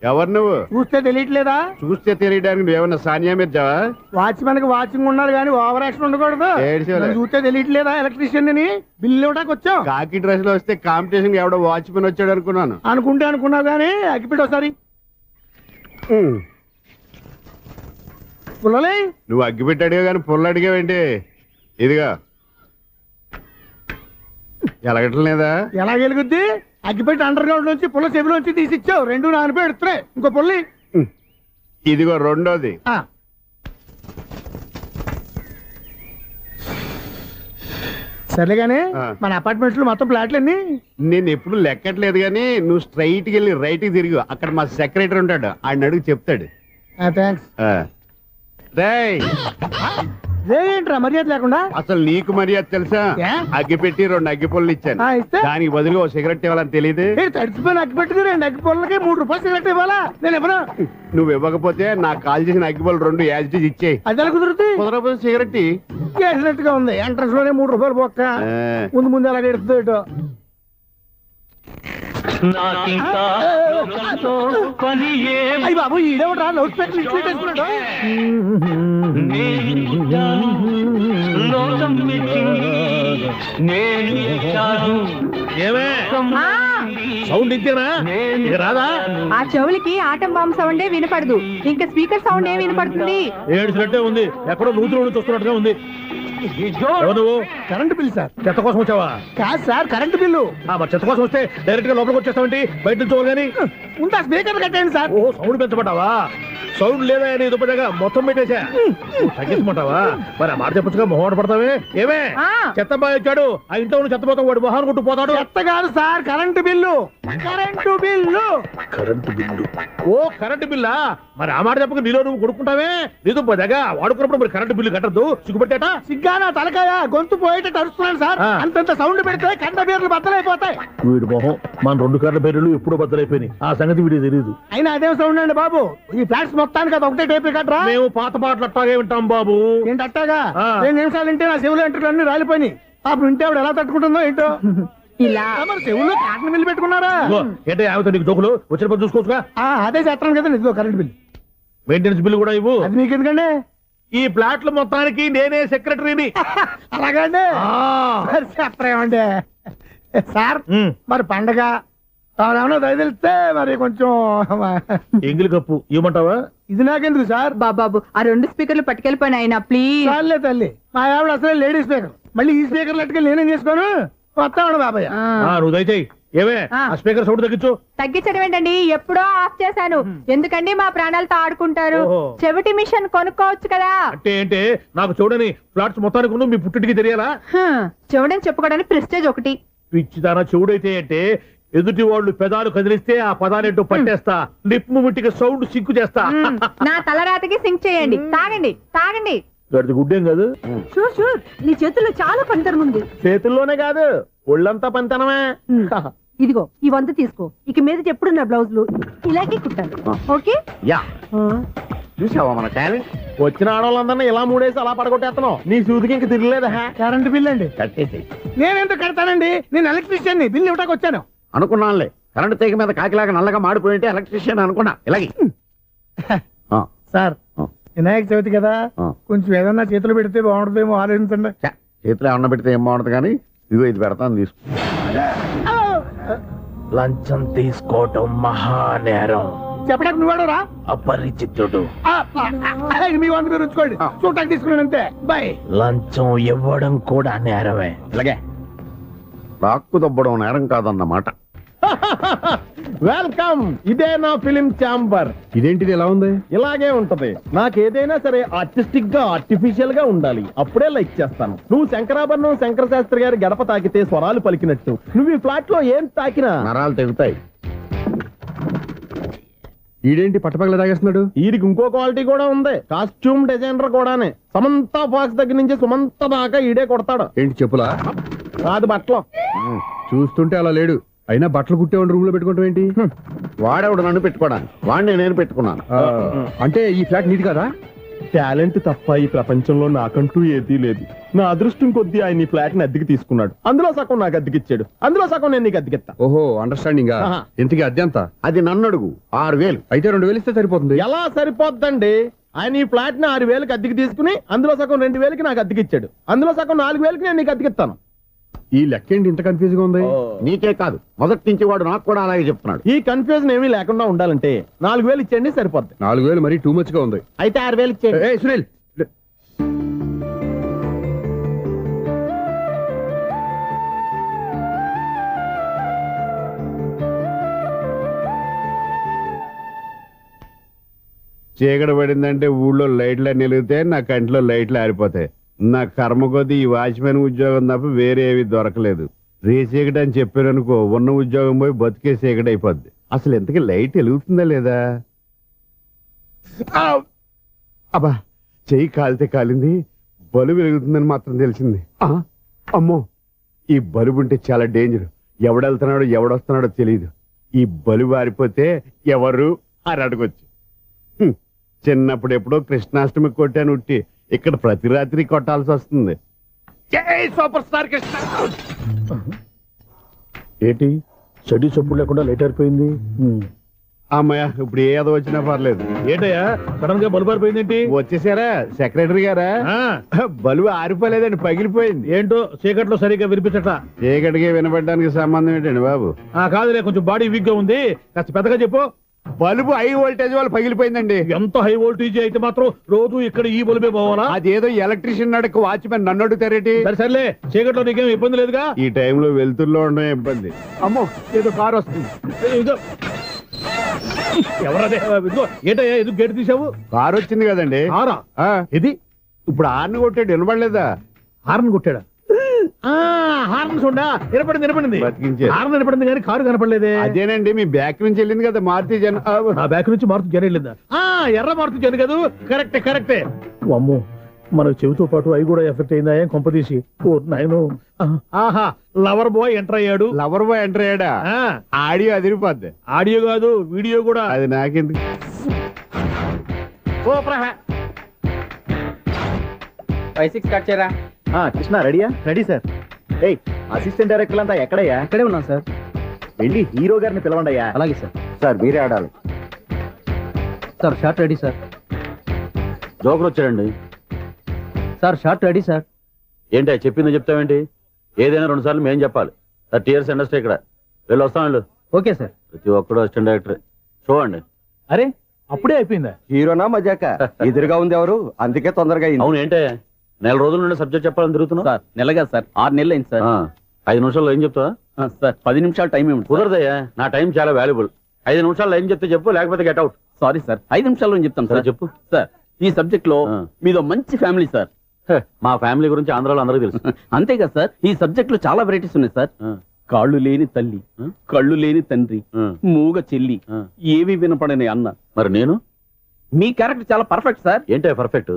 ఎవరు నువ్వు? చూస్తే తెలియట్లేదా? చూస్తే తెలియడానికి నువ్వేమన్నా సానియా మీర్జావా? వాచ్మెన్ కి వాచింగ్ ఉండాలి కానీ ఓవర్ యాక్షన్ ఉండకూడదు. నన్ను చూస్తే తెలియట్లేదా ఎలక్ట్రీషియన్ అని? బిల్లు ఇవ్వడానికి వచ్చాం. కాకి డ్రెస్ లో వస్తే కాంపిటీషన్ ఎవడో వాచ్మెన్ వచ్చాడు అనుకున్నాను. అనుకున్నావు కానీ అగ్గిపెట్టి ఒకసారి పుల్లలే. నువ్వు అగ్గిపెట్టి అడిగా కానీ పుల్ల అడిగావేంటి? ఇదిగా ఎలగట్లేదా? ఎలా వెలుగుద్ది? అగ్గిపెట్టి అండర్ గ్రౌండ్ నుంచి పుల్ల చెవిలోంచి తీసిచ్చావు. 2 నానిపోయి ఎడుతున్నాయి. ఇంకో పుల్లి ఇదిగో రెండోది. సరేగానే మన అపార్ట్మెంట్స్ లో మొత్తం ఫ్లాట్లు అన్ని నేను ఎప్పుడు లెక్కట్లేదు కానీ నువ్వు స్ట్రైట్ కి వెళ్ళి రైట్ కి తిరిగి అక్కడ మా సెక్రటరీ ఉంటాడు, ఆయన అడుగు చెప్తాడు. థ్యాంక్స్. రేయ్, ఏంట్రా మర్యాద లేకుండా? అసలు నీకు మర్యాద తెలుసా? అగ్గిపెట్టి 2 అగ్గిపుల్లలు ఇచ్చాను, దానికి బదులుగా ఓ సిగరెట్ ఇవ్వాలని తెలియదు. తడిచిపోయిన అగ్గిపెట్టి 2 అగ్గి పుల్లకి 3 రూపాయలు సిగరెట్ ఇవ్వాలా? నేను ఇవ్వను. నువ్వు ఇవ్వకపోతే నాకు కాల్ చేసిన అగ్గిపుల్లలు 2 యాజిటీస్ ఇచ్చేయి. అది ఎలా కుదురుతుంది? కుదరపోతే సిగరెట్ చేసినట్టుగా ఉంది. ఎంట్రన్స్ లోనే 3 రూపాయలు పోక్క. ముందు అలాగే ఎడుతుంది ఇటు. అయ్యి బాబు, ఈడేవడా లౌడ్ స్పీకర్ ఇచ్చి పెట్టేసుకున్నాడు? ఏమే సౌండ్ ఇంతేనా? ఇక రాదా? ఆ చెవులకి ఆటం బాంబు సౌండే వినపడదు, ఇంకా స్పీకర్ సౌండ్ ఏ వినపడుతుంది? ఏడ్చినట్టే ఉంది, ఎక్కడో నూతులు చూస్తున్నట్టుగా ఉంది. నువ్వు కరెంట్ బిల్ సార్. చెత్త కోసం వచ్చావా? కాదు సార్, కరెంట్ బిల్లు. మరి చెత్త కోసం వస్తే డైరెక్ట్ గా లోపలికి వచ్చేస్తావంటి? బయట నుంచి కానీ ఉంటా స్పీకర్ కట్టండి సార్. ఓ సౌండ్ పెంచమంటావా? సౌండ్ లేదా అని దుప్పటగా మొత్తం పెట్టేశా. తగ్గించమంటావా? మరి ఆ మాట చెప్పచ్చుగా, మొహమాట పడతావే. ఏమే చెత్త బాగా వచ్చాడు, ఆ ఇంట్లో ఉన్న చెత్త పోతాం, వాడు మొహాన్ని కొట్టు పోతాడు. చెత్త కాదు sir, current bill. Current bill. Current bill. ఓ కరెంటు బిల్లా? మరి ఆ మాట చెప్పక నీలో నువ్వు కొడుకుంటావే. నీతో పోదాగా వాడుకున్నప్పుడు మరి కరెంటు బిల్లు కట్టద్దు, సిగ్గుపెట్టేట. సిగ్గానా తలకాయ? గొంతు పోయేటట్టు అరుస్తున్నాను సార్. అంతంత సౌండ్ పెడితే కండ బీర్లు బద్దలైపోతాయి. వీడు మొహం, మన 2 కర్ర బీర్లు ఎప్పుడు బద్దలైపోయినాయి. ఆ సంగతి వీడికి తెలియదు. అయినా అదేం సౌండ్ అండి బాబు? ఈ ఫ్లాట్స్ మొత్తానికి అది ఒకటే టైప్ కట్టరా? మేము పాత పాటలు అట్టాగే వింటాం బాబు. ఏంటి అట్టాగా? 2 నిమిషాలు వింటే నా చెవులు ఎంటర్ అన్ని రాలిపోయినాయి. పాపం వింటే ఆవిడ ఎలా తట్టుకుంటుందో ఏంటో. ఇలా మరి చెవుల్లో కాటన్ బిల్లు పెట్టుకున్నారా? ఏంటో యావతో నీకు దోకులు వచ్చిన పని చూసుకోవచ్చుగా. అదే చేస్తాను కదా. ఇదిగో కరెంట్ బిల్. మెయింటెనెన్స్ బిల్లు కూడా ఇవ్వు. అది మీకు ఎందుకండి? ఈ ప్లాట్ల మొత్తానికి నేనే సెక్రటరీని. అలాగండి. చెప్పరేమండి సార్? మరి పండగ ఏమన్నా దయదలిస్తే మరి కొంచెం ఎంగిలి కప్పు ఇవ్వమంటావా? ఇది నాకెందుకు సార్? బాబాబు, ఆ 2 స్పీకర్లు పట్టుకెళ్ళిపోయిన ఆయన ప్లీజ్. చాలే తల్లి, మా ఆవిడ అసలే లేడీ స్పీకర్. మళ్ళీ ఈ స్పీకర్లు అట్టుకెళ్ళి నేనేం చేసుకోను? వస్తాడు బాబాయ్. నువ్వు దయచేయి. ఏమే ఆ స్పీకర్ సౌండ్ తగ్గించు. తగ్గించడం ఏంటండి? ఎప్పుడో ఆఫ్ చేశాను. ఎందుకండి మా ప్రాణాలతో ఆడుకుంటారు? చెవిటి మిషన్ కొనుక్కోవచ్చు కదా. అంటే ఏంటే నాకు చూడని ఫ్లాట్స్ మొత్తానికి మీ పుట్టింటికి తెలియాలా? చెవుడని చెప్పుకోవడానికి ప్రెస్టేజ్ ఒకటి. పిచ్చిదానా చెవుడైతే అంటే ఎదుటి వాళ్ళు పెదాలు కదిలిస్తే ఆ పదాలేంటో పట్టేస్తా. లిప్ ముట్టికి సౌండ్ సింకు చేస్తా. నా తలరాతకి సింక్ చేయండి. తాగండి తాగండి. గడిది గుడ్డేం కాదు. షూర్ షూర్, నీ చేతుల్లో చాలా పనితనం ఉంది. చేతుల్లోనే కాదు, ఒళ్ళంతా పనితనమే. ఇదిగో ఈ 100 తీసుకో. ఇక మీద ఎప్పుడు నా బ్లౌజులు ఇలాగే కుట్టాను. ఓకే? యా, చూసావా మన టాలెంట్? వచ్చిన ఆడవాళ్ళందరినీ ఇలా మూడేసి అలా పడగొట్టేస్తున్నావు. నీ సూదికి ఇంక తిరగలేదా? కరెంట్ బిల్ అండి. కట్టేసి నేనెందుకు కడతానండి? నేను ఎలక్ట్రీషియన్ ని. బిల్ ఇవ్వడానికి వచ్చాను. అనుకున్నానులే, కరెంట్ తీగ మీద కాకిలాగా నల్లగా మాడిపోయింటే ఎలక్ట్రీషియన్ అనుకున్నా. ఇలాగే సార్, వినాయక చవితి కదా, కొంచెం ఏదన్నా చేతులు పెడితే బాగుంటుందేమో ఆలోచించండి. చేతిలో ఏమన్నా పెడితే ఏం బాగుంటుంది కానీ ఇదిగో ఇది పెడతాను, తీసుకో. లంచం తీసుకోవటం మహానేరం. చెప్పడానికి నువ్వాడరా? అపరిచితుడు. మీ 100 మీరు ఉంచుకోండి. చూడటానికి తీసుకున్నాను అంతే. బాయ్. లంచం ఇవ్వడం కూడా నేరమే. ఇలాగే రాక్కు దబ్బడం నేరం కాదన్నమాట. వెల్కమ్. ఇదే నా ఫిలిం ఛాంబర్. ఇదేంటిది ఎలా ఉంది? ఇలాగే ఉంటది. నాకేదైనా సరే ఆర్టిస్టిక్ గా, ఆర్టిఫిషియల్ గా ఉండాలి. అప్పుడే లైక్ చేస్తాను. నువ్వు శంకరాభరణం శంకర శాస్త్రి గారి గడప తాకితే స్వరాలు పలికినట్టు నువ్వు ఈ ఫ్లాట్ లో ఏం తాకినా నరాలు తెగుతాయి. ఈడేంటి పట్టపగల తాగేస్తున్నాడు? వీడికి ఇంకో క్వాలిటీ కూడా ఉంది. కాస్ట్యూమ్ డిజైనర్ కూడానే. సమంత ఫాక్స్ దగ్గర నుంచి సుమంత దాకా ఈడే కొడతాడు. ఏంటి చెప్పులా? కాదు, బట్టలు. చూస్తుంటే అలా లేడు. అయినా బట్టలు కుట్టేవాడి రూమ్ లో పెట్టుకోవటం ఏంటి? వాడేవాడు నన్ను పెట్టుకోవడానికి, వాడిని నేను పెట్టుకున్నాను. అంటే ఈ ఫ్లాట్ నీది కదా? టాలెంట్ తప్ప ఈ ప్రపంచంలో నాకంటూ ఏదీ లేదు. నా అదృష్టం కొద్దీ ఆయన ఈ ఫ్లాట్ ని అద్దెకి తీసుకున్నాడు. అందులో సగం నాకు అద్దెకిచ్చాడు, అందులో సగం నేను నీకు అద్దెకిస్తా. ఓహో, అండర్స్టాండింగ్. ఆహా. ఇంతకీ అద్దె ఎంత? అది నన్ను అడుగు. 6,000. అయితే 2,000 ఇస్తే సరిపోతుంది. ఎలా సరిపోద్దండి? ఆయన ఈ ఫ్లాట్ ని 6,000కి అద్దెకి తీసుకుని అందులో సగం 2,000కి నాకు అద్దెకిచ్చాడు, అందులో సగం 4,000కి నేను నీకు అద్దెకిస్తాను. ఈ లెక్క ఏంటి ఇంత కన్ఫ్యూజ్ గా ఉంది? నీకే కాదు, మొదటి నుంచి వాడు నాకు కూడా అలాగే చెప్తున్నాడు. ఈ కన్ఫ్యూజన్ ఏమీ లేకుండా ఉండాలంటే 4,000 ఇచ్చేయండి, సరిపోద్ది. 4,000 మరీ టూ మచ్ గా ఉంది. అయితే 6,000 ఇచ్చేయండి. ఏయ్ సునీల్, చీకటి పడిందంటే ఊళ్ళో లైట్లు అన్ని వెలిగితే నా కంటిలో లైట్లు ఆరిపోతాయి. నా కర్మ కొద్దీ ఈ వాచ్మెన్ ఉద్యోగం తప్ప వేరే ఏవి దొరకలేదు. రేచీకటి అని చెప్పారనుకో, ఉన్న ఉద్యోగం పోయి బతికే చీకటి అయిపోద్ది. అసలు ఎంతకీ లైట్ వెలుగుతుందా లేదా? అబ్బా, చెయ్యి కాలితే కాలింది, బలుబు వెలుగుతుందని మాత్రం తెలిసింది. అమ్మో, ఈ బలుబు ఉంటే చాలా డేంజర్. ఎవడెళ్తున్నాడో ఎవడొస్తున్నాడో తెలియదు. ఈ బలుబు ఆరిపోతే ఎవరు అని అడగొచ్చు. చిన్నప్పుడు ఎప్పుడో కృష్ణాష్టమి కొట్టాను ఉట్టి, ఇక్కడ ప్రతి రాత్రి కొట్టాల్సి వస్తుంది. జై సూపర్ స్టార్ కృష్ణ. ఏంటి చెడు చెప్పుడు లేకుండా లేట్ అయిపోయింది? అమ్మయ్య, ఇప్పుడు ఏదో వచ్చినా పర్లేదు. ఏంటయ్యా సడన్ గా బలుపు అయిపోయింది ఏంటి? వచ్చేసారా సెక్రటరీ గారా? బలువు ఆరిపోలేదండి, పగిలిపోయింది. ఏంటో చీకట్లో సరిగ్గా వినిపించట. చీకటికి వినపడడానికి సంబంధం ఏంటండి బాబు? కాదులే, కొంచెం బాడీ వీక్ గా ఉంది, కాస్త పెద్దగా చెప్పు. బల్బు హై వోల్టేజ్ వాళ్ళు పగిలిపోయిందండి. ఎంత హై వోల్టేజ్ అయితే మాత్రం రోజు ఇక్కడ ఈ బల్బే పోవాలా? అదేదో ఎలక్ట్రీషియన్ నడక వాచ్మెన్ నన్ను అడుగుతారేటి? సరే సర్లే, చీకట్లో నీకేం ఇబ్బంది లేదుగా? ఈ టైంలో వెళ్తుల్లో ఉండడం ఇబ్బంది. అమ్మో, ఏదో కారు వస్తుంది. ఇదిగో. ఎవరదే? ఇదిగో, ఏంటయ్యా ఎందుకు గేట్ తీసావు? కారు వచ్చింది కదండి. కారా? ఇది ఇప్పుడు హార్న్ కొట్టాడు, వినపడలేదా? హార్న్ కొట్టాడా? హార్న్ చూడా వినపడింది. బతికించారు. హార్న్ వినపడింది కానీ కారు కనపడలేదే. అదేనండి, మీ బ్యాక్ నుంచి వెళ్ళింది కదా మారుతి జన. నా బ్యాక్ నుంచి మారుతి జన వెళ్ళిందా? ఎర్ర మారుతి జన కదా? కరెక్టే. అమ్మో, మన చెవితో పాటు అవి కూడా ఎఫెక్ట్ అయిందా? ఏం కొంపదీసి? ఓ నాయనో. ఆహా, లవర్ బాయ్ ఎంటర్ అయ్యాడు. లవర్ బాయ్ ఎంటర్ అయ్యాడా? ఆడియో అదిరిపోద్ది. ఆడియో కాదు, వీడియో కూడా. అది నాకెందుకు? స్టార్ట్ చేయరా. కృష్ణ రెడీయా? Ready sir. ఏయ్, అసిస్టెంట్ డైరెక్టర్ అంతా ఎక్కడయ్యా? ఇక్కడే ఉన్నాం సార్. వెళ్ళి హీరో గారిని పిలవండి అయ్యా. అలాగే సార్. సార్ మీరే ఆడాలి sir. Short ready sir. Joker వచ్చాడండి సార్. Short ready sir. ఏంటి చెప్పిందో చెప్తావేంటి? ఏదైనా 2 సార్లు మేం చెప్పాలి. 30 years ఇండస్ట్రీ ఇక్కడ. వెళ్ళి వస్తాం వెళ్ళు. Okay sir. ప్రతి ఒక్కడు అసిస్టెంట్ డైరెక్టర్. చూడండి. అరే, అప్పుడే అయిపోయిందా? హీరోనా మజాక? ఎదురుగా ఉంది ఎవరు, అందుకే తొందరగా అయింది. అవును, ఏంటే 4 రోజుల నుండి సబ్జెక్ట్ చెప్పాలని తిరుగుతున్నావు? సార్ నెలగా సార్, 6 నెలలు అయింది సార్. 5 నిమిషాల్లో ఏం చెప్తావా? సార్ 10 నిమిషాలు టైం ఏమిటి? కుదరదయ్యా, నా టైం చాలా వాల్యుబుల్. 5 నిమిషాల్లో ఏం చెప్తే చెప్పు, లేకపోతే గెట్ అవుట్. సారీ సార్, 5 నిమిషాల్లో చెప్తాను సార్. చెప్పు. సార్, ఈ సబ్జెక్ట్ లో మీదో మంచి ఫ్యామిలీ సార్. మా ఫ్యామిలీ గురించి ఆంధ్రాలో అందరికీ తెలుసు. అంతేగా సార్, ఈ సబ్జెక్ట్ లో చాలా వెరైటీస్ ఉన్నాయి సార్. కాళ్ళు లేని తల్లి, కళ్ళు లేని తండ్రి, మూగ చెల్లి, ఏవి వినపడని అన్న. మరి నేను? మీ క్యారెక్టర్ చాలా పర్ఫెక్ట్ సార్. ఏంటే పర్ఫెక్ట్?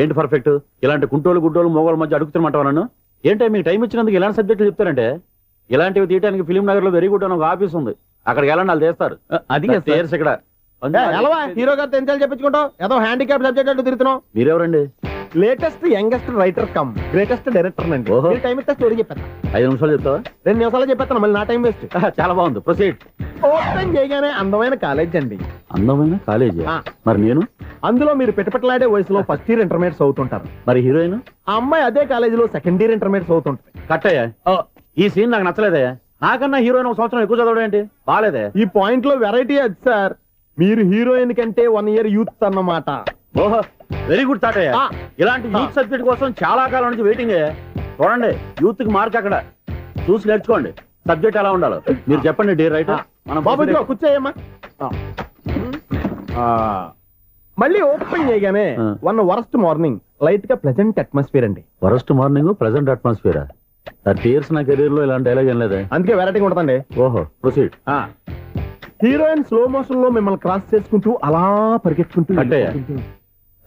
ఏంటి పర్ఫెక్ట్? ఇలాంటి కుంటోలు గుడ్డోలు మోగోళ్ళ మధ్య అడుగుతున్నమాట నన్ను. ఏంటంటే మీకు టైం ఇచ్చినందుకు ఇలాంటి సబ్జెక్టులు చెప్తారంటే? ఇలాంటివి తీయడానికి ఫిలిం నగర్ లో వెరీ గుడ్ అని ఒక ఆఫీస్ ఉంది, అక్కడికి వెళ్ళండి, వాళ్ళు చేస్తారు. అది ఇక్కడ హీరో గారితో ఎంత చెప్పించుకుంటావు? ఏదో హ్యాండిక్యాప్ సబ్జెక్ట్ అంటూ తిరుగుతున్నావు. మీరెవరండి? Latest youngest writer cum greatest director అండి. ఓహో. టైం ఇస్తే స్టోరీ చెప్పాను. 5 నిమిషాలు చెప్తావా? 2 నిమిషాలు చెప్పేస్తాను, మళ్ళీ నా టైం వేస్ట్. చాలా బాగుంది, ప్రొసీడ్. ఓపెన్ చేయగానే అందమైన కాలేజ్ అండి. అందమైన కాలేజీ? మరి నేను? అందులో మీరు పెట్టుపట్లాడే వయసులో ఫస్ట్ ఇయర్ ఇంటర్మీడియట్స్ అవుతుంటారు. మరి హీరోయిన్? ఆ అమ్మాయి అదే కాలేజీలో సెకండ్ ఇయర్ ఇంటర్మీడియట్స్ అవుతుంటాయి. కట్టయ్యా, ఈ సీన్ నాకు నచ్చలేదయ్యా. నాకన్నా హీరోయిన్ 1 సంవత్సరం ఎక్కువ చదవడం ఏంటి? బాలేదే. ఈ పాయింట్ లో వెరైటీ అది సార్. మీరు హీరోయిన్ కంటే 1 year యూత్ అన్నమాట. ఓహో, వెరీ గుడ్ థాట్ అయ్యా. ఇలాంటి యూత్ సబ్జెక్ట్ కోసం చాలా కాలం నుంచి వెయిటింగ్. చూడండి, యూత్ కి మార్క్ అక్కడ చూసి నేర్చుకోండి. సబ్జెక్ట్ ఎలా ఉండాలో మీరు చెప్పండి. డే రైటర్ బాబు కూర్చోయమ్మా. మళ్ళీ ఓపెన్ చేయగానే వరస్ట్ మార్నింగ్, లైట్ గా ప్లెజెంట్ అట్మాస్ఫియర్ అండి. Worst morning, present atmosphere. 30 years నా కెరీర్ లో ఇలాంటి డైలాగ్ ఏం లేదే. అందుకే వెరైటీగా ఉంటుందండి. ఓహో, ప్రొసీడ్. హీరోయిన్ స్లో మోషన్ లో మిమ్మల్ని క్రాస్ చేసుకుంటూ అలా పరిగెత్తుకుంటూ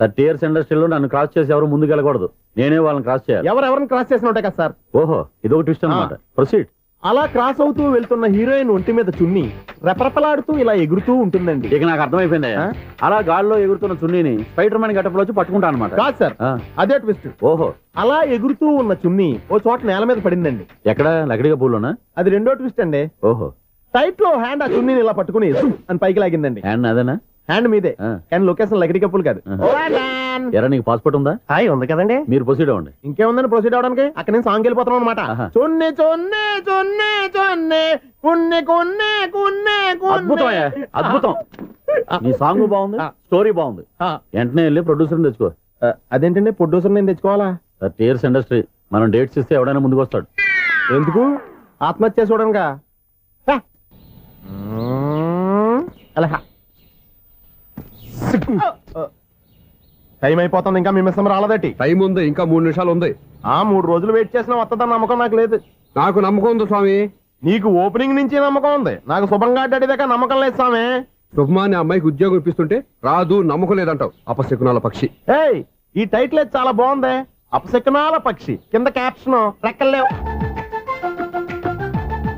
30 years ఇండస్ట్రీలో నన్ను క్రాస్ చేసి ఎవరు ముందుకు వెళ్ళకూడదు, నేనే వాళ్ళని క్రాస్ చేయాలి. ఎవరెవరిని క్రాస్ చేసిన ఉంటాయి కదా సార్. ఓహో, ఇదొక ట్విస్ట్ అన్నమాట. ప్రొసీడ్. అలా క్రాస్ అవుతూ వెళ్తున్న హీరోయిన్ ఒంటి మీద చున్ని రెపరెపలాడుతూ ఇలా ఎగురుతూ ఉంటుందండి. ఇక నాకు అర్థమైపోయింది. అలా గాల్లో ఎగురుతున్న చున్నీని స్పైడర్ మ్యాన్ గెటప్లో వచ్చి పట్టుకుంటా అనమాట. కాదు సార్, అదే ట్విస్ట్. ఓహో, అలా ఎగురుతూ ఉన్న చున్ని ఓ చోట నేల మీద పడిందండి. ఎక్కడ? లకడిగా పూల్లోనా? అది రెండో ట్విస్ట్ అండి. ఓహో, టైట్ లో హ్యాండ్ ఆ చున్నీని ఇలా పట్టుకుని అని పైకి లాగిందండి. హ్యాండ్ అదేనా? హ్యాండ్ మీదే, కానీ లొకేషన్ లకడి కప్పులు కాదు. ఎరా నీకు పాస్పోర్ట్ ఉందా? హాయ్, ఉంది కదండి. మీరు ప్రొసీడ్ అవ్వండి. ఇంకేముందని ప్రొసీడ్ అవడానికి? అక్కడ నేను సాంగ్ వెళ్ళిపోతున్నాం అనమాట. చొన్నే చొన్నే చొన్నే చొన్నే కున్నే కున్నే కున్నే అద్భుతం, అద్భుతం. నీ సాంగ్ బాగుంది, స్టోరీ బాగుంది. వెంటనే వెళ్ళి ప్రొడ్యూసర్ తెచ్చుకో. అదేంటండి ప్రొడ్యూసర్ నేను తెచ్చుకోవాలా? టీఆర్ఎస్ ఇండస్ట్రీ మనం డేట్స్ ఇస్తే ఎవడైనా ముందుకు వస్తాడు. ఎందుకు? ఆత్మహత్య చూడనుగా. అలా టైం అయిపోతుంది, ఇంకా మీ మిస్సం రాలేదటి. టైం ఉంది, ఇంకా 3 నిమిషాలు ఉంది. 3 రోజులు వెయిట్ చేసిన వస్తుందని నమ్మకం నాకు లేదు. నాకు నమ్మకం ఉంది స్వామి. నీకు ఓపెనింగ్ నుంచి నమ్మకం ఉంది, నాకు శుభంగా అడ్డాక నమ్మకం లేదు స్వామి. శుభమాని అమ్మాయికి ఉద్యోగం ఇప్పిస్తుంటే రాదు, నమ్మకం లేదంటావు. అపశకునాల పక్షి. ఏయ్, ఈ టైటిల్ అయితే చాలా బాగుంది. అపశకునాల పక్షి, కింద క్యాప్షన్ రెక్కలేవు.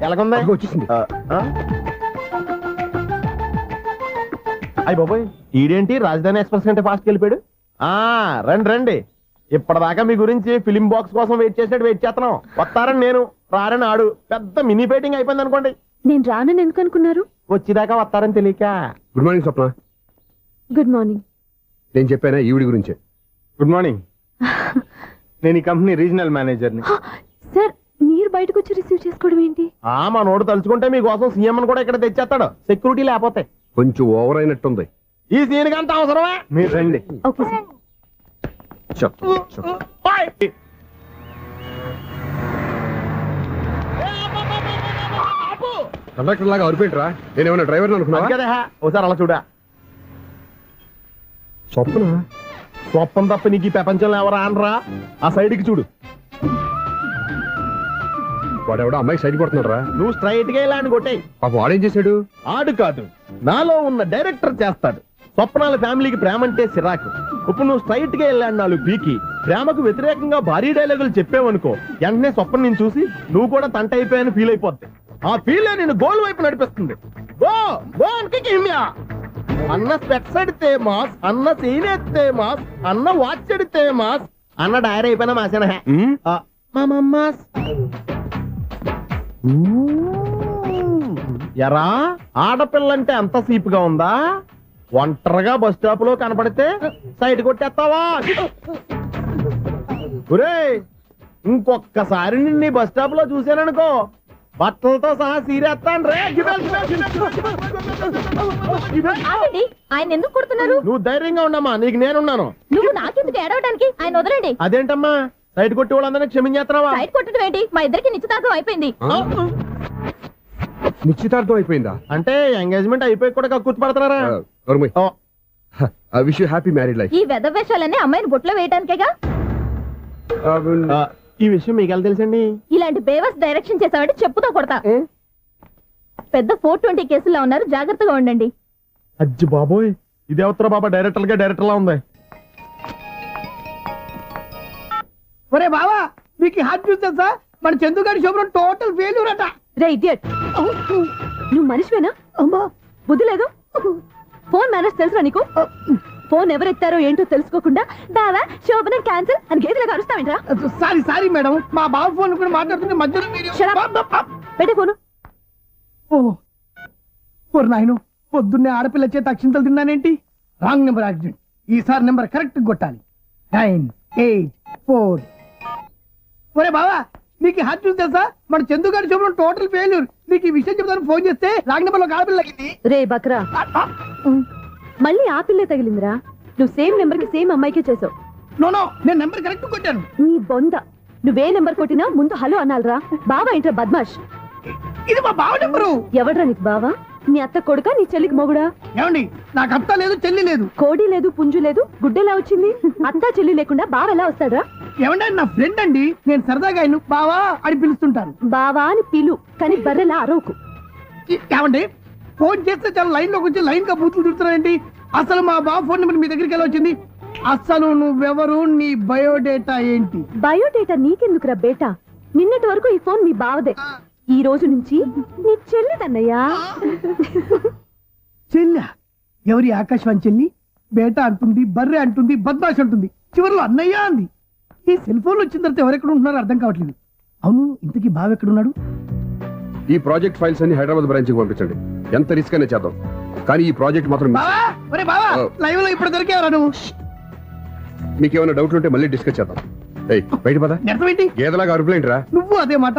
ఎలాగుంది? వచ్చేసింది. అయ్యి బాబోయ్, ఈడేంటి రాజధాని ఎక్స్ప్రెస్ కంటే ఫాస్ట్ వెళ్ళిపోయాడు. రండి రండి, ఇప్పటిదాకా మీ గురించి ఫిలిం బాక్స్ కోసం వెయిట్ చేసినట్టు వెయిట్ చేస్తున్నాం. వస్తారని నేను, రారని ఆడు. పెద్ద మినీ ఫైటింగ్ అయిపోయింది అనుకోండి. నేను రానని ఎందుకు అనుకున్నారు? వచ్చేదాకా వస్తారని తెలియక. Good morning Swapna. Good morning. నేను చెప్పానా ఈవిడి గురించే. Good morning. నేను ఈ కంపెనీ రీజనల్ మేనేజర్ని. సార్, మీరు బయటకు వచ్చి రిసీవ్ చేసుకోవడం ఏంటి? మా నోడు తలుచుకుంటే మీకోసం సీఎం కూడా ఇక్కడ తెచ్చేస్తాడు, సెక్యూరిటీ లేకపోతే. కొంచెం ఓవర్ అయినట్టుంది. ఈ సీన్ కంత అవసరమా? మీరు రండి. Okay sir. కండక్టర్ లాగా అరిపోయింట్రా. నేనేమన్నా డ్రైవర్ అనుకున్నా కదా, ఒకసారి అలా చూడా. స్వప్న స్వప్నం తప్ప నీకు ఈ ప్రపంచంలో ఎవరా అనరా? ఆ సైడ్కి చూడు. వాడెవడో అమ్మాయికి సైడ్ కొడుతున్నారా? నువ్వు స్ట్రైట్ గా ఇలా అని కొట్టాయి. పాప వాడేం చేశాడు? ఆడు కాదు, నాలో ఉన్న డైరెక్టర్ చేస్తాడు. స్వప్నాల ఫ్యామిలీకి ప్రేమ అంటే సిరాకు. ఇప్పుడు నువ్వు స్ట్రైట్ గా వెళ్ళాడు 4 పీకి ప్రేమకు వ్యతిరేకంగా భారీ డైలాగులు చెప్పావనుకో, వెంటనే స్వప్నం నేను చూసి నువ్వు కూడా తంట అయిపోయాను ఫీల్ అయిపోద్ది. ఆ ఫీల్ నేను గోల్ వైపు నడిపిస్తుంది. గో గో అన్కికిమ్యా. అన్న స్పెట్స్ అడితే మాస్, అన్న సీన్ ఎత్తే మాస్, అన్న వాచ్ అడితే మాస్, అన్న డైర్ అయిపోయినా మాసేనా మాస్. ఎరా, ఆడపిల్లంటే అంత సీపుగా ఉందా? ఒంటరిగా బస్ స్టాప్ లో కనపడితే సైడ్ కొట్టేస్తావా? ఒరేయ్, ఇంకొక్కసారి నిన్ను బస్ స్టాప్ లో చూసాననుకో, బట్టలతో సహా సీరేస్తాను రే. ఆయన ఎందుకు కొడుతున్నారు? నువ్వు ధైర్యంగా ఉండమ్మా, నీకు నేనున్నాను. నువ్వు నాకెందుకు ఏడవడానికి? ఆయన వదలండి. అదేంటమ్మా, సైడ్ కొట్టి వాళ్ళందరినీ క్షమించేస్తున్నావా? సైడ్ కొట్టడం ఏంటి? మా ఇద్దరికి నిశ్చితార్థం అయిపోయింది. నిశ్చితార్థం అయిపోయిందా? అంటే ఎంగేజ్మెంట్ అయిపోయి కూడా కక్కుర్తి పడుతున్నారా? Wish you happy married life. ఈ వెధవేషాలన్నీ అమ్మాయిని బొట్లో వేయడానికేగా. ఈ విషయం మీకు ఎలా తెలుసండి? ఇలాంటి బేవస్ డైరెక్షన్ చేసావంటే చెప్పుతో కొడతా. పెద్ద 420 కేసుల్లో ఉన్నారు, జాగ్రత్తగా ఉండండి. అజ్జి బాబోయ్, ఇది అవుతారా బాబా, డైరెక్టర్ గా డైరెక్టర్ లా ఉంది. ఒరే బావా, మీకు హాట్ న్యూస్ తెలుసా? మన చందుగాడి శుభ్రం టోటల్ ఫెయిల్యూర్ అట. రే ఇడియట్, నువ్వు మనిషివేనా? అమ్మా, బుద్ధి లేదు. ఫోన్ మేనేజ్ తెలుసా నీకు? ఫోన్ ఎవరెత్తారో ఏంటో తెలుసుకోకుండా బావా శోభనం క్యాన్సిల్ అని గేదెలకు అరుస్తావేంట్రా? సారీ సారీ మేడం, మా బావ ఫోన్ కూడా మాట్లాడుతుంటే మధ్యలో పెట్టే ఫోను. ఓ నాయను, పొద్దున్నే ఆడపిల్ల చేత అక్షింతలు తిన్నానేంటి? Wrong number accident. ఈసారి నెంబర్ కరెక్ట్ కొట్టాలి. 9, 8, 4. ఒరే బావా, నీకు హాట్ న్యూస్ తెలుసా? మన చందుగాడి శుభ్రం టోటల్ ఫెయిల్యూర్. నీకు ఈ విషయం చెప్తాను ఫోన్ చేస్తే రాంగ్ నెంబర్ లో ఆడపిల్ల తగ్గింది. రే బక్రా, మళ్ళీ ఆ పిల్లే తగిలిందిరా. నువ్వు సేమ్ నెంబర్ కి సేమ్ అమ్మాయికే చేసావు. నో నో, నేను నెంబర్ కరెక్ట్ కొట్టాను. నీ బొంద, నువ్వే నెంబర్ కొట్టినా ముందు హలో అనాలరా. బావా ఏంట్రా బద్మాష్? ఇది మా బావ నెంబరు. ఎవడ్రా నీకు బావా? నీ అత్త కొడుక, నీ చెల్లికి మొగుడా? ఏమండి, నాకు అత్త లేదు, చెల్లి లేదు. కోడి లేదు, పుంజు లేదు, గుడ్డెలా వచ్చింది? అత్త చెల్లి లేకుండా బావ ఎలా వస్తాడ్రా? ఏమండి, నా ఫ్రెండ్ అండి, నేను సరదాగా ఆయన బావా అని పిలుస్తుంటాను. బావా అని పిలు, కానీ బర్రెలా అరవకు. ఏమండి, ఫోన్ చేస్తే చాలా లైన్ లోకి వచ్చి లైన్ గా బూతులు తిడుతున్నారేంటి? అసలు మా బావ ఫోన్ నెంబర్ మీ దగ్గరికి ఎలా వచ్చింది? అసలు నువ్వెవరు, నీ బయోడేటా ఏంటి? బయోడేటా నీకెందుకురా బేటా? నిన్నటి వరకు ఈ ఫోన్ మీ బావదే. ఈ రోజు నుంచి నీ చెల్లిదన్నయ్యా. చెల్లి ఎవరి ఆకాశవాణి చెల్లి? బేటా అంటుంది, బర్రె అంటుంది, బద్మాష్ అంటుంది, చివరిలో అన్నయ్య అంది. ఈ సెల్ ఫోన్ వచ్చిన తర్వాత ఎవరెక్కడ ఉంటున్నారో అర్థం కావట్లేదు. అవును, ఇంతకీ బావ ఎక్కడున్నాడు? ఈ ప్రాజెక్ట్ ఫైల్స్ అన్ని హైదరాబాద్ బ్రాంచ్ కి పంపించండి. ఎంత రిస్క్ అయినా చేద్దాం, కానీ ఈ ప్రాజెక్ట్ మాత్రం miss బావా, ఒరే బావా, లైవ్ లో ఇప్పుడు దొరికేవరా నువ్వు? మీకు ఏమైనా డౌట్లు ఉంటే మళ్ళీ డిస్కస్ చేద్దాం. ఏయ్ బయట పద. అర్థమేంటి? గేదలాగా అరుపులేంటి రా? నువ్వు అదే మాట.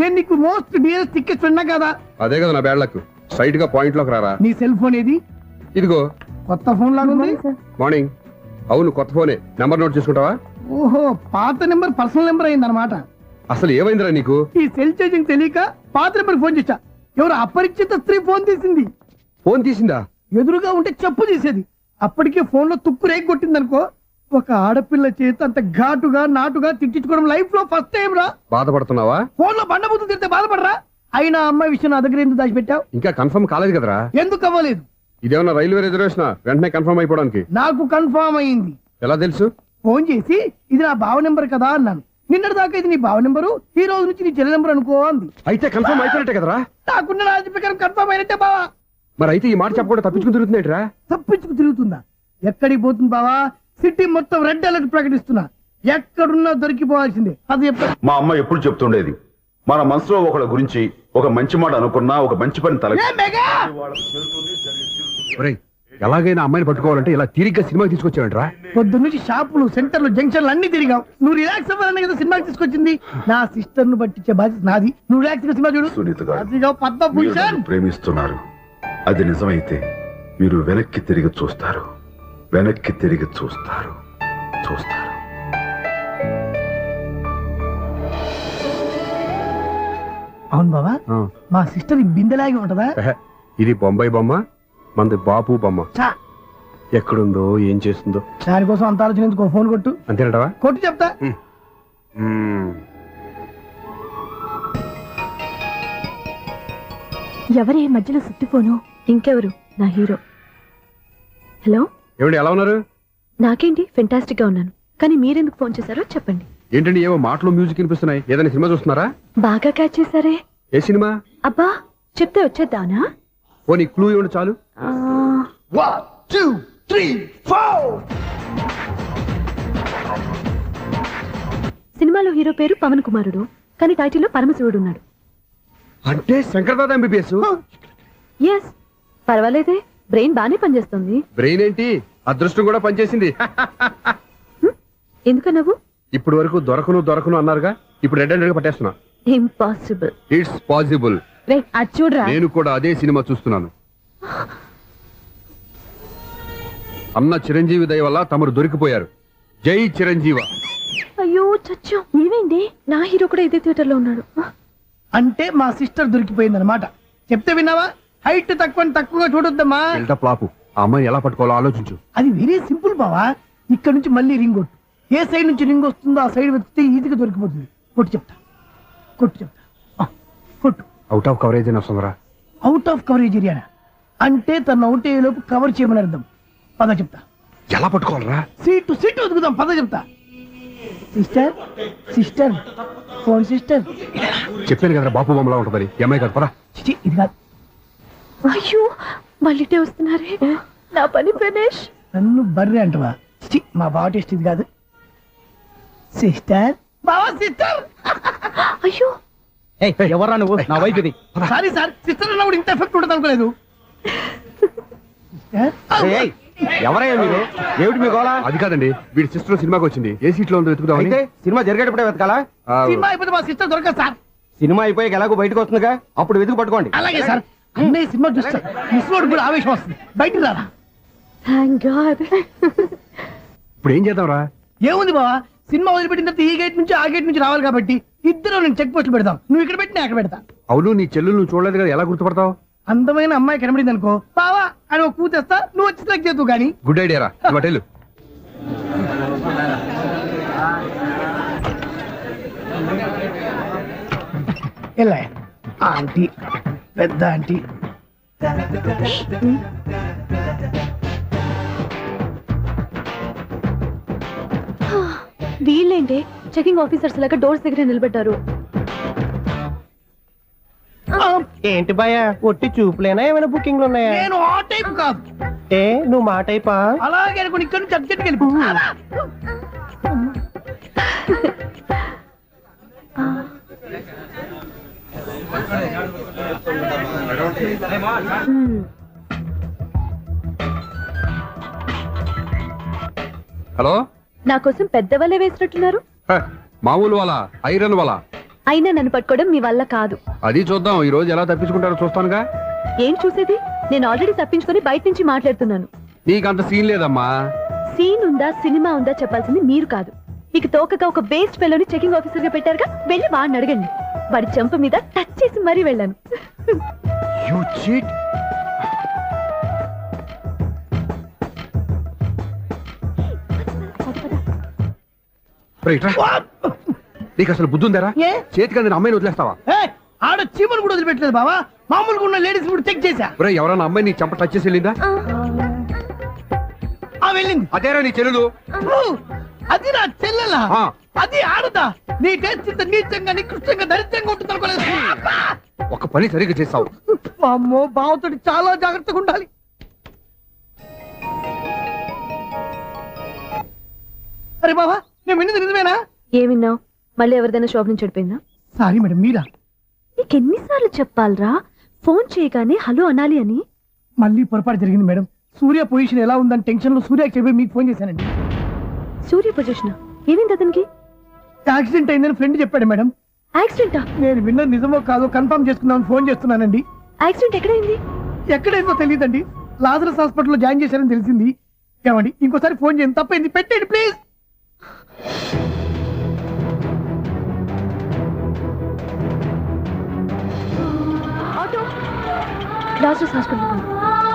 నేను నీకు మోస్ట్ డియరెస్ట్ టికెట్స్ విన్నా కదా. అదే కదా నా బ్యాడ్ లక్. స్ట్రైట్ గా పాయింట్ లోకి రారా. నీ సెల్ ఫోన్ ఏది? ఇదిగో కొత్త ఫోన్ లాగా ఉంది. మార్నింగ్. అవును, కొత్త ఫోనే. నెంబర్ నోట్ చేసుకుంటావా? ఓహో, పాత నెంబర్ పర్సనల్ నెంబర్ అయిందన్నమాట. అసలు ఏమైందిరా నీకు? ఈ సెల్ ఛార్జింగ్ తెలియక పాత నెంబర్ ఫోన్ చేశా. ఎవరు అపరిచిత స్త్రీ ఫోన్ తీసింది. ఫోన్ తీసిందా? ఎదురుగా ఉంటే చెప్పు చేసేది. అప్పటికే ఫోన్ లో తుక్కు రేగి కొట్టిందనుకో. ఒక ఆడపిల్ల చేత అంత ఘాటుగా నాటుగా తిట్టించుకోవడం లైఫ్ లో ఫస్ట్ టైం రా. బాధపడుతున్నావా? ఫోన్ లో బండబుద్ధి తిడితే బాధపడరా? అయినా అమ్మాయి విషయం నా దగ్గర ఎందుకు దాచిపెట్టావు? ఇంకా కన్ఫర్మ్ కాలేదు కదరా? ఎందుకు అవ్వలేదు? ఇదేమన్నా రైల్వే రిజర్వేషన్? వెంటనే కన్ఫర్మ్ అయిపోవడానికి. నాకు కన్ఫర్మ్ అయింది. ఎలా తెలుసు? ఫోన్ చేసి ఇది నా బావ నెంబర్ కదా అన్నాను. నిన్నటి దాకా ఇది నీ బావ నెంబరు, ఈ రోజు నుంచి నీ చెల్లి నెంబర్ అనుకో అంది. అయితే కన్ఫర్మ్ అయిపోయినట్టే కదరా? నాకున్న రాజు ప్రకారం కన్ఫర్మ్ అయినట్టే బావా. మరి అయితే ఈ మాట చెప్పకుండా తప్పించుకుని తిరుగుతున్నట్రా? తప్పించుకు తిరుగుతుందా? ఎక్కడికి పోతుంది బావా? సిటీ మొత్తం రెడ్ అలర్ట్ ప్రకటిస్తున్నా. ఎక్కడున్నా దొరికిపోవాల్సిందే. అది మా అమ్మ ఎప్పుడు చెప్తుండేది, మన మనసులో ఒకళ్ళ గురించి ఒక మంచి మాట అనుకున్నా ఒక మంచి పని తల. ఎలాగైనా అమ్మాయిని పట్టుకోవాలంటే ఇలా తిరిగ్గా సినిమాకి తీసుకొచ్చావంట్రా? పొద్దు నుంచి షాపులు, సెంటర్లు, జంక్షన్లు అన్ని తిరిగావు. నువ్వు రిలాక్స్ అవ్వాలని కదా సినిమాకి తీసుకొచ్చింది. నా సిస్టర్ ను పట్టించే బాధ్యత నాది. నువ్వు రిలాక్స్ గా సినిమా చూడు. సునీత గారు, అదిగో పద్మభూషణ్. మీరు ప్రేమిస్తున్నారు. అది నిజమైతే మీరు వెనక్కి తిరిగి చూస్తారు, వెనక్కి తిరిగి చూస్తారు, చూస్తారు. అవును బావా, మా సిస్టర్ బిందెలాగే ఉంటదా? ఇది బొంబాయి బొమ్మ, మనది బాపు బొమ్మ. చా, ఎక్కడుందో ఏం చేస్తుందో దానికోసం అంత ఆలోచన ఎందుకు? ఫోన్ కొట్టు. అంతేనటవా? కొట్టు చెప్తా. ఎవరే మధ్యలో సుత్తిపోను? ఇంకెవరు? నా హీరో. హలో, ఏమిటి ఎలా ఉన్నారు? నాకేంటి ఫెంటాస్టిక్ గా ఉన్నాను, కానీ మీరెందుకు ఫోన్ చేశారో చెప్పండి. ఏంటండి ఏవో మాటలు మ్యూజిక్ వినిపిస్తున్నాయి? ఏదైనా సినిమా చూస్తున్నారా? బాగా క్యాచ్ చేశారే. ఏ సినిమా? అబ్బా, చెప్తే వచ్చేద్దానా? పోనీ క్లూ ఇవ్వండి చాలు. 1 2 3 4. సినిమాలో హీరో పేరు పవన్ కుమారుడు, కానీ టైటిల్లో పరమశివుడు ఉన్నాడు. అంటే శంకర్దాద ఎంబీబీఎస్. ఎస్, పర్వాలేదే, బ్రెయిన్ బానే పనిచేస్తుంది. బ్రెయిన్ ఏంటి, అదృష్టం కూడా పనిచేసింది. ఎందుకన్నావు? ఇప్పుడు వరకు దొరకను అన్నారుగా, ఇప్పుడు రెడ్ హ్యాండెడ్ గా పట్టేస్తున్నా. ఇంపాసిబుల్. It's possible. అది చూడరా. నేను కూడా అదే సినిమా చూస్తున్నాను. అన్న చిరంజీవి దయ వల్ల తమరు దొరికిపోయారు. జై చిరంజీవ. అయ్యో చచ్చా, ఏమైంది? నా హీరో కూడా ఇదే థియేటర్ లో ఉన్నాడు. అంటే మా సిస్టర్ దొరికిపోయింది అనమాట. చెప్తే విన్నావా? హైట్ తక్కువగా చూడొద్దమ్మా. ప్లాపు. ఆ అమ్మాయి ఎలా పట్టుకోవాలో ఆలోచించు. అది వెరీ సింపుల్ బావా. ఇక్కడ నుంచి మళ్ళీ రింగ్ కొట్టు. ఏ సైడ్ నుంచి రింగ్ వస్తుందో ఆ సైడ్ వెతికితే ఈజీగా దొరికిపోతుంది. కొట్టు చెప్తా. కొట్టు. అవుట్ ఆఫ్ కవరేజ్ అని వస్తుందిరా. అవుట్ ఆఫ్ కవరేజ్ ఏరియా అంటే తను అవుట్ అయ్యేలోపు కవర్ చేయమని అర్థం. పద చెప్తా. ఎలా పట్టుకోవాలరా? సీటు వెతుకుదాం. పద చెప్తా. Sister phone sister. చెప్పాను కదరా బాపు బొమ్మలా ఉంటుందని. అమ్మాయి కదా, పదా. ఇది కాదు. అయ్యో, మళ్ళీటే వస్తున్నారే. నా పని ఫినిష్. నన్ను బర్రె అంటవా? మా బావ టేస్ట్ ఇది కాదు. సిస్టర్, బావా సిస్టర్. అయ్యో, ఎవరా నువ్వు? నా వైఫ్ ఇది. సారీ సార్, సిస్టర్ అన్నప్పుడు ఇంత ఎఫెక్ట్ ఉంటుంది అనుకోలేదు. ఎవరయ్యా మీరు? ఏమిటి మీ గోళ? అది కాదండి, వీడి సిస్టర్ సినిమాకి వచ్చింది. ఏ సీట్ లో ఉందో వెతుకుదామని. సినిమా జరిగేటప్పుడే వెతకాలా? సినిమా అయిపోతే మా సిస్టర్ దొరకదు సార్. సినిమా అయిపోయాక ఎలాగో బయటకు వస్తుందిగా, అప్పుడు వెతుకు పట్టుకోండి. అలాగే సార్. అన్నయ్య సినిమా చూస్తా. మిస్ వాడు కూడా ఆవేశం వస్తుంది. బయటికి రారా. Thank God. ఇప్పుడు ఏం చేద్దాంరా? ఏముంది బావా, సినిమా వదిలిపెట్టిన తర్వాత ఈ గేట్ నుంచి ఆ గేట్ నుంచి రావాలి కాబట్టి ఇద్దరు నేను చెక్ పోస్టులు పెడతాం. నువ్వు ఇక్కడ పెట్టి నేను అక్కడ పెడతా. అవును, నీ చెల్లెలు నువ్వు చూడలేదు కదా, ఎలా గుర్తుపడతావు? అందమైన అమ్మాయి కనబడింది అనుకో, బావా అని ఒక కూతేస్తా. నువ్వు వచ్చి సెలెక్ట్ చేద్దు కానీ. గుడ్ ఐడియా రా. హోటల్ ఎలా ఆంటీ, పెద్ద ఆంటీ. వీళ్ళేంటి చెకింగ్ ఆఫీసర్స్ లాగా డోర్స్ దగ్గర నిలబెట్టారు? ఏంటి భయ ఒట్టి చూపులేనా ఏమైనా బుకింగ్లు ఉన్నాయా? నేను ఆ టైప్ కాదు. ఏ నువ్వు మా టైపా? అలాగే అనుకుని ఇక్కడ నుంచి అర్జెంట్కి వెళ్ళిపో. హలో, నా కోసం పెద్ద వలే వేసినట్టున్నారు. మామూలు వాళ్ళ ఐరన్ వాళ్ళ అయినా నన్ను పట్టుకోవడం మీ వల్ల కాదు. అది చూద్దాం ఈ రోజు ఎలా తప్పించుకుంటారో చూస్తానుగా. ఏం చూసేది? నేను ఆల్రెడీ తప్పించుకొని బయట నుంచి మాట్లాడుతున్నాను. నీకంత సీన్ లేదమ్మా. సీన్ ఉందా సినిమా ఉందా చెప్పాల్సింది మీరు కాదు. మీకు తోకగా ఒక బేస్ట్ ఫెలోని చెకింగ్ ఆఫీసర్ గా పెట్టారుగా, వెళ్ళి వాడిని అడగండి. వాడి చెంప మీద టచ్ చేసి మరీ వెళ్ళాను. నీకు అసలు బుద్ధి ఉందారా? ఏ? చేతికి అందిన అమ్మాయిని వదిలేస్తావా? ఆడ చీమలు కూడా వదిలిపెట్టలేదు బావా. మామూలుగా ఉన్న లేడీస్ కూడా చెక్ చేశా. ఎవరన్నా అమ్మాయి నీ చెంప టచ్ చేసి వెళ్ళిందా? వెళ్ళింది. అదేరా నీ చెల్లెలు? అది నా చెల్లెలా? ఆ. అది ఆడదా? నీ టేస్ట్ ఇంత నీచంగా నికృష్టంగా దరిద్రంగా ఉంటుంది అనుకోలేదు. ఒక పని సరిగ్గా చేస్తావు. అమ్మో, బావతోటి చాలా జాగ్రత్తగా ఉండాలి. అరే బావా, నేను విన్నది నిజమేనా? ఏమిన్నావు? మళ్ళీ ఎవరిదైనా షాప్ నుంచి చెడిపోయిందా? సారీ మేడం, మీరా? నీకెన్నిసార్లు చెప్పాలరా ఫోన్ చేయగానే హలో అనాలి అని? మళ్ళీ పొరపాటు జరిగింది మేడం. సూర్య పొజిషన్ ఎలా ఉందని టెన్షన్ లో సూర్యకి చెప్పి మీకు ఫోన్ చేశానండి. సూర్య పొజిషన్ ఏమైంది అతనికి? యాక్సిడెంట్ అయిందని ఫ్రెండ్ చెప్పాడు మేడం. యాక్సిడెంటా? నేను విన్నది నిజమో కాదో కన్ఫర్మ్ చేసుకుందామని ఫోన్ చేస్తున్నానండి. యాక్సిడెంట్ ఎక్కడైంది? ఎక్కడైందో తెలియదండి. లాజరస్ హాస్పిటల్లో జాయిన్ చేశారని తెలిసింది. ఏమండి, ఇంకోసారి ఫోన్ చేయండి. తప్పైంది, పెట్టండి ప్లీజ్. Auto Lazarus hospital.